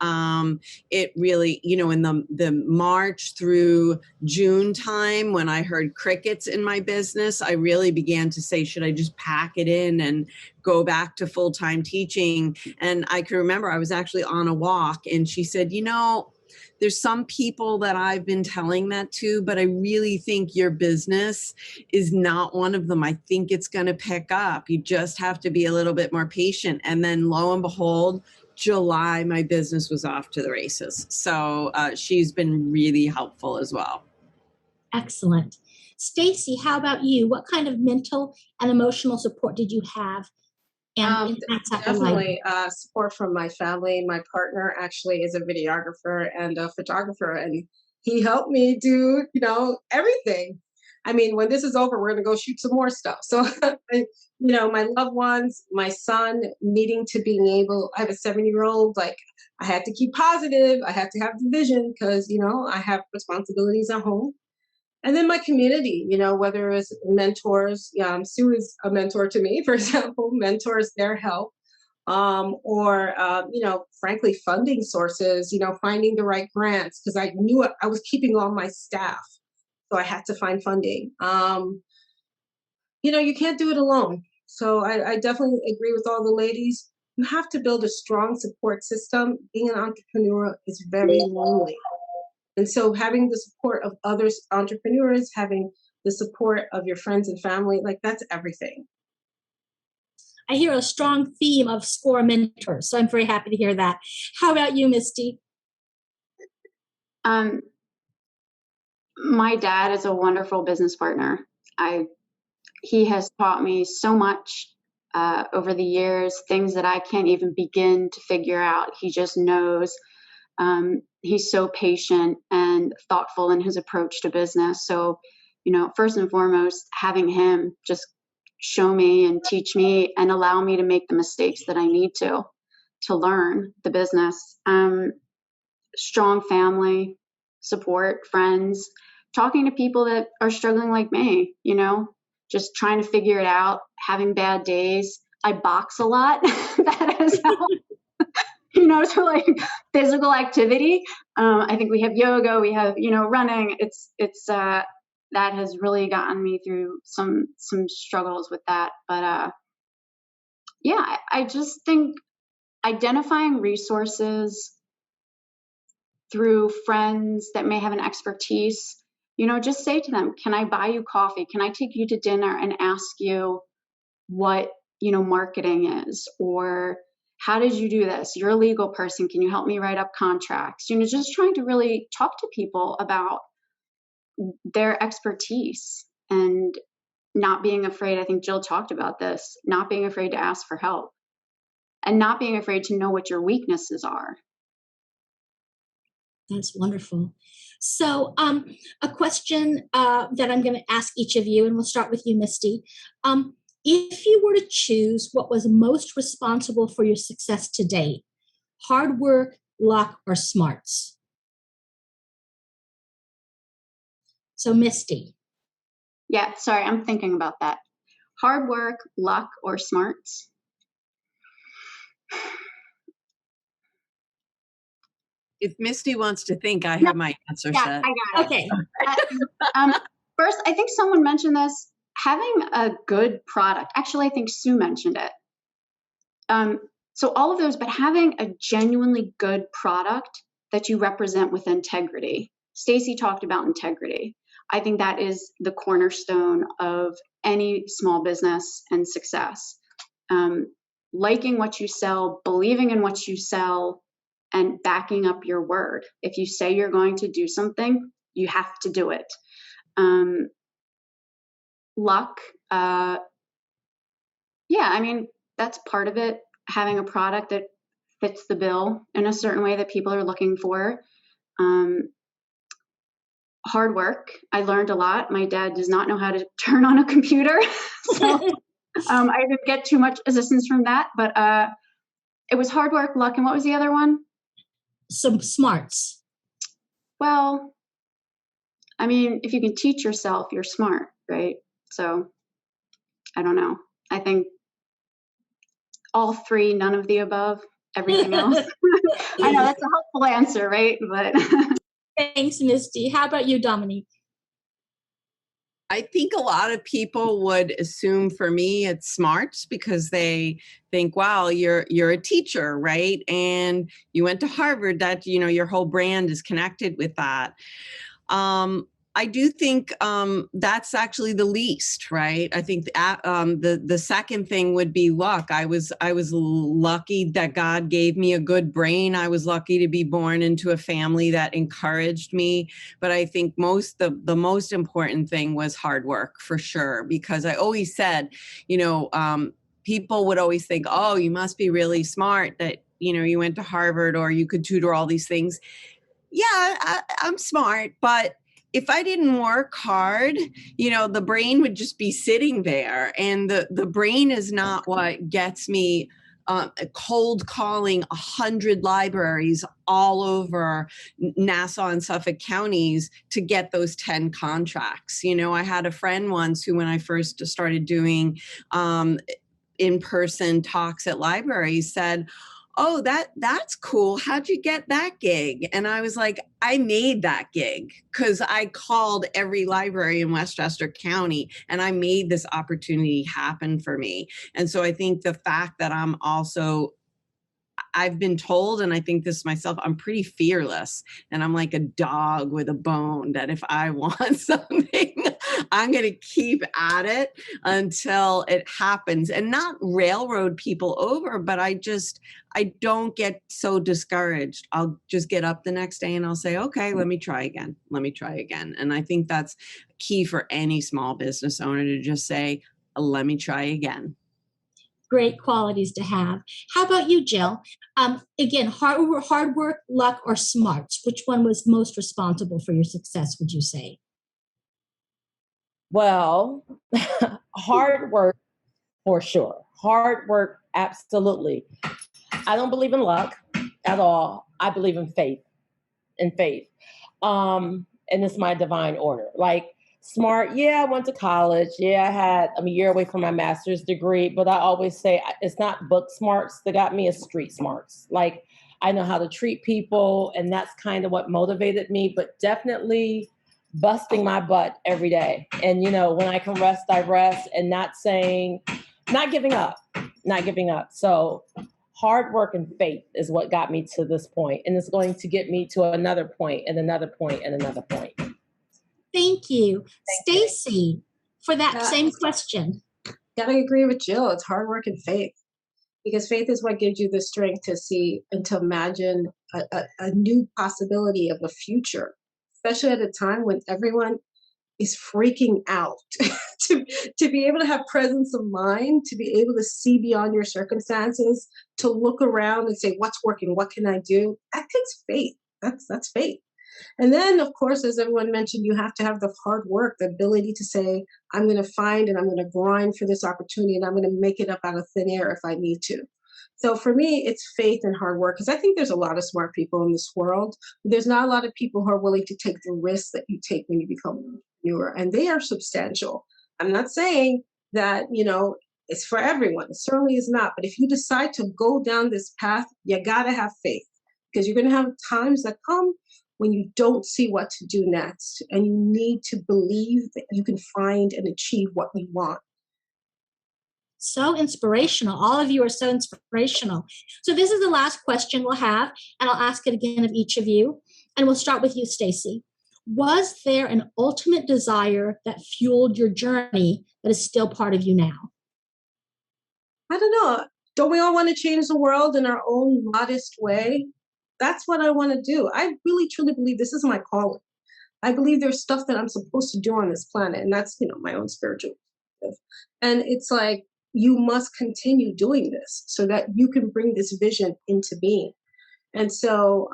it really, in the March through June time, when I heard crickets in my business, I really began to say, should I just pack it in and go back to full-time teaching? And I can remember I was actually on a walk and she said, there's some people that I've been telling that to, but I really think your business is not one of them. I think it's going to pick up. You just have to be a little bit more patient. And then lo and behold, July, my business was off to the races. So she's been really helpful as well. Excellent. Stacy, how about you? What kind of mental and emotional support did you have? And definitely support from my family. My partner actually is a videographer and a photographer, and he helped me do, everything. I mean, when this is over, we're going to go shoot some more stuff. So, my loved ones, my son needing to being able, I have a 7-year-old, I had to keep positive. I had to have the vision because, I have responsibilities at home. And then my community, whether it's mentors, Sue is a mentor to me, for example, mentors their help, or, frankly, funding sources, finding the right grants, because I knew I was keeping all my staff. So I had to find funding. You can't do it alone. So I definitely agree with all the ladies. You have to build a strong support system. Being an entrepreneur is very lonely. And so having the support of other entrepreneurs, having the support of your friends and family, that's everything. I hear a strong theme of SCORE mentors, so I'm very happy to hear that. How about you, Misty? My dad is a wonderful business partner. He has taught me so much over the years, things that I can't even begin to figure out. He just knows. He's so patient and thoughtful in his approach to business. So, first and foremost, having him just show me and teach me and allow me to make the mistakes that I need to learn the business. Strong family, support, friends, talking to people that are struggling like me, just trying to figure it out, having bad days. I box a lot. That has helped. so like physical activity. I think we have yoga, we have, running. It's that has really gotten me through some struggles with that. But yeah, I just think identifying resources through friends that may have an expertise, just say to them, can I buy you coffee? Can I take you to dinner and ask you what, marketing is? Or how did you do this? You're a legal person. Can you help me write up contracts? Just trying to really talk to people about their expertise and not being afraid. I think Jill talked about this, not being afraid to ask for help and not being afraid to know what your weaknesses are. That's wonderful. So a question that I'm going to ask each of you, and we'll start with you, Misty. If you were to choose what was most responsible for your success to date, hard work, luck, or smarts? So Misty. Yeah, sorry, I'm thinking about that. Hard work, luck, or smarts? If Misty wants to think, I have my answer set. I got it. Okay. First, I think someone mentioned this, having a good product. Actually, I think Sue mentioned it. So all of those, but having a genuinely good product that you represent with integrity. Stacy talked about integrity. I think that is the cornerstone of any small business and success. Liking what you sell, believing in what you sell, and backing up your word. If you say you're going to do something, you have to do it. Luck, that's part of it. Having a product that fits the bill in a certain way that people are looking for. Hard work. I learned a lot. My dad does not know how to turn on a computer. So I didn't get too much assistance from that, but it was hard work, luck, and what was the other one? Some smarts. Well, if you can teach yourself, you're smart, right? So I don't know. I think all three, none of the above, everything else. I know that's a helpful answer, right? But thanks, Misty. How about you, Dominique? I think a lot of people would assume for me it's smarts because they think, wow, you're a teacher, right? And you went to Harvard, that, your whole brand is connected with that. I do think that's actually the least, right? I think the second thing would be luck. I was lucky that God gave me a good brain. I was lucky to be born into a family that encouraged me. But I think the most important thing was hard work, for sure, because I always said, people would always think, oh, you must be really smart that, you went to Harvard or you could tutor all these things. Yeah, I'm smart, but if I didn't work hard, the brain would just be sitting there. And the brain is not what gets me cold calling 100 libraries all over Nassau and Suffolk counties to get those 10 contracts. I had a friend once who, when I first started doing in-person talks at libraries, said, oh, that's cool. How'd you get that gig? And I was like, I made that gig because I called every library in Westchester County and I made this opportunity happen for me. And so I think the fact that I've been told, and I think this myself, I'm pretty fearless and I'm like a dog with a bone that if I want something, I'm going to keep at it until it happens and not railroad people over. But I don't get so discouraged. I'll just get up the next day and I'll say, okay, let me try again. And I think that's key for any small business owner to just say, let me try again. Great qualities to have. How about you, Jill? Again, hard work, luck, or smarts? Which one was most responsible for your success, would you say? Well, hard work for sure. Hard work, absolutely. I don't believe in luck at all. I believe in faith. And it's my divine order. Like, smart, yeah, I went to college. Yeah, I'm a year away from my master's degree, but I always say it's not book smarts that got me, it's street smarts. Like, I know how to treat people, and that's kind of what motivated me, but definitely busting my butt every day. And, you know, when I can rest, I rest, and not giving up. So hard work and faith is what got me to this point, and it's going to get me to another point and another point and another point. Thank you. Stacy, for that same question. Gotta agree with Jill. It's hard work and faith, because faith is what gives you the strength to see and to imagine a new possibility of a future, especially at a time when everyone is freaking out. to be able to have presence of mind, to be able to see beyond your circumstances, to look around and say, what's working? What can I do? That takes faith. That's faith. And then, of course, as everyone mentioned, you have to have the hard work, the ability to say, I'm going to find and I'm going to grind for this opportunity, and I'm going to make it up out of thin air if I need to. So for me, it's faith and hard work, because I think there's a lot of smart people in this world. There's not a lot of people who are willing to take the risks that you take when you become an entrepreneur, and they are substantial. I'm not saying that, you know, it's for everyone. It certainly is not. But if you decide to go down this path, you got to have faith, because you're going to have times that come when you don't see what to do next, and you need to believe that you can find and achieve what you want. So inspirational. All of you are so inspirational. So this is the last question we'll have, and I'll ask it again of each of you. And we'll start with you, Stacy. Was there an ultimate desire that fueled your journey that is still part of you now? I don't know. Don't we all want to change the world in our own modest way? That's what I want to do. I really, truly believe this is my calling. I believe there's stuff that I'm supposed to do on this planet, and that's, you know, my own spiritual life. And it's like, you must continue doing this so that you can bring this vision into being. And so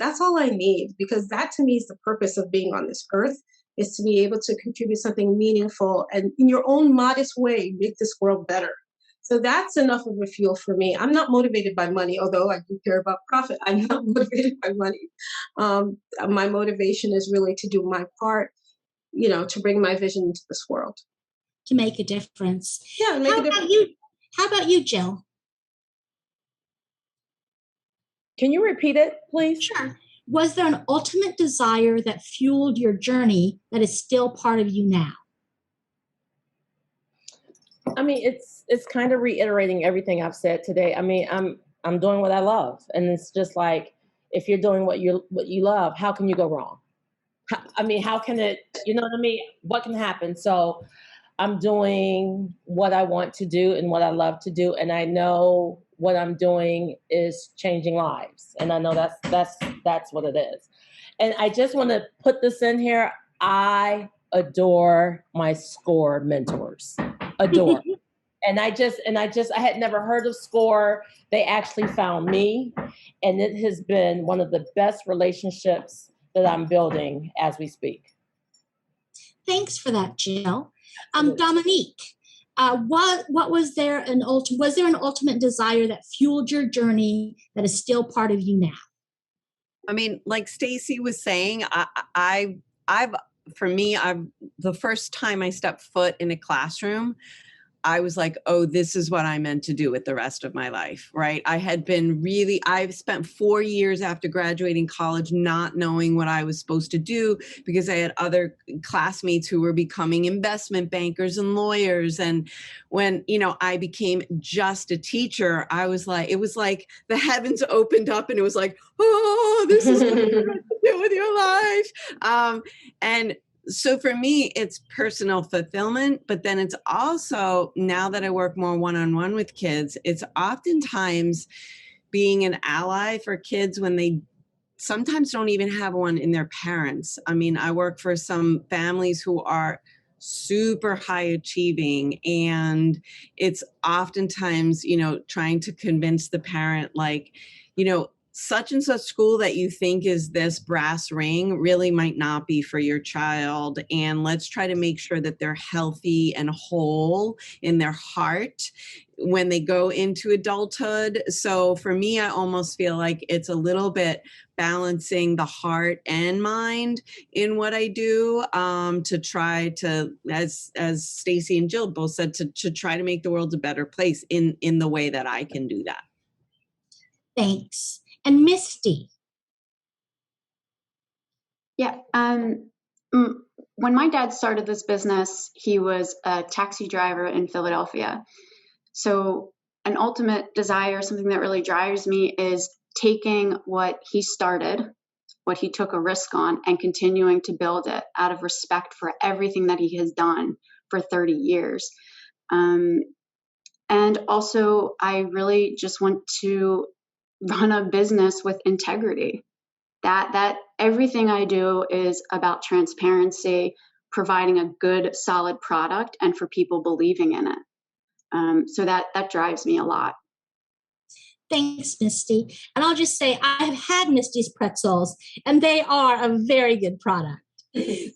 that's all I need, because that to me is the purpose of being on this earth, is to be able to contribute something meaningful and in your own modest way, make this world better. So that's enough of a fuel for me. I'm not motivated by money, although I do care about profit. I'm not motivated by money. My motivation is really to do my part, you know, to bring my vision into this world. To make a difference. Yeah, make a difference. How about you, Jill? Can you repeat it, please? Sure. Was there an ultimate desire that fueled your journey that is still part of you now? I mean, it's kind of reiterating everything I've said today. I mean, I'm doing what I love, and it's just like, if you're doing what you love, how can you go wrong? How can it? You know what I mean? What can happen? So I'm doing what I want to do and what I love to do, and I know what I'm doing is changing lives, and I know that's what it is. And I just want to put this in here. I adore my SCORE mentors. Adore. And I had never heard of SCORE. They actually found me, and it has been one of the best relationships that I'm building as we speak. Thanks for that, Jill. Dominique, was there an ultimate desire that fueled your journey that is still part of you now? I mean, like Stacy was saying, the first time I stepped foot in a classroom, I was like, oh, this is what I meant to do with the rest of my life, right? I've spent 4 years after graduating college not knowing what I was supposed to do, because I had other classmates who were becoming investment bankers and lawyers. And when, you know, I became just a teacher, it was like the heavens opened up, and it was like, oh, this is what you're meant to do with your life. And so for me, it's personal fulfillment, but then it's also, now that I work more one-on-one with kids, it's oftentimes being an ally for kids when they sometimes don't even have one in their parents. I mean, I work for some families who are super high achieving, and it's oftentimes, you know, trying to convince the parent, like, you know, such and such school that you think is this brass ring really might not be for your child. And let's try to make sure that they're healthy and whole in their heart when they go into adulthood. So for me, I almost feel like it's a little bit balancing the heart and mind in what I do, to try to, as Stacy and Jill both said, to try to make the world a better place in the way that I can do that. Thanks. And Misty. Yeah. When my dad started this business, he was a taxi driver in Philadelphia. So an ultimate desire, something that really drives me, is taking what he started, what he took a risk on, and continuing to build it out of respect for everything that he has done for 30 years. And also, I really just want to run a business with integrity. That everything I do is about transparency, providing a good, solid product, and for people believing in it. So that drives me a lot. Thanks, Misty. And I'll just say I've had Misty's pretzels, and they are a very good product.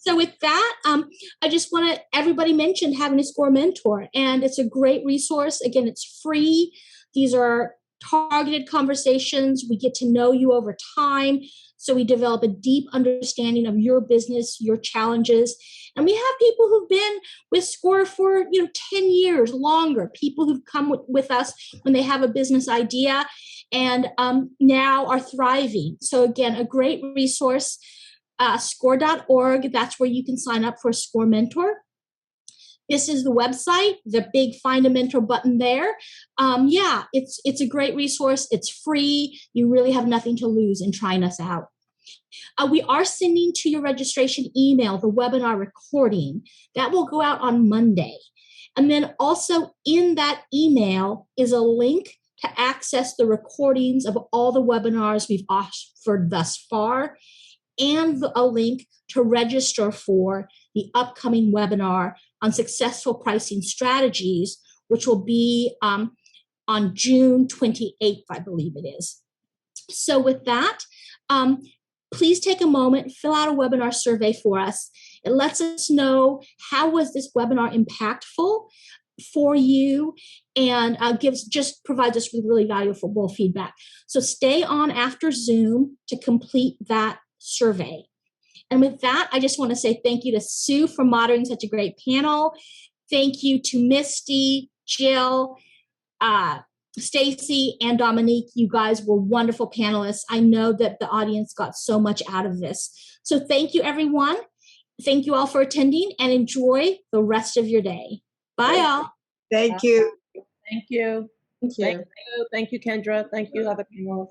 So with that, I just want to, everybody mentioned having a SCORE mentor, and it's a great resource. Again, it's free. These are targeted conversations. We get to know you over time. So we develop a deep understanding of your business, your challenges. And we have people who've been with SCORE for 10 years, longer, people who've come with us when they have a business idea and now are thriving. So again, a great resource. SCORE.org. That's where you can sign up for a SCORE mentor. This is the website, the big Find a Mentor button there. It's a great resource. It's free. You really have nothing to lose in trying us out. We are sending to your registration email the webinar recording. That will go out on Monday. And then also in that email is a link to access the recordings of all the webinars we've offered thus far, and a link to register for the upcoming webinar on successful pricing strategies, which will be on June 28th, I believe it is. So with that, please take a moment, fill out a webinar survey for us. It lets us know how was this webinar impactful for you, and provides us with really valuable feedback. So stay on after Zoom to complete that survey. And with that, I just want to say thank you to Sue for moderating such a great panel. Thank you to Misty, Jill, Stacy, and Dominique. You guys were wonderful panelists. I know that the audience got so much out of this. So thank you, everyone. Thank you all for attending, and enjoy the rest of your day. Bye, all. Thank you. Thank you. Thank you. Thank you, Kendra. Thank you, other panelists.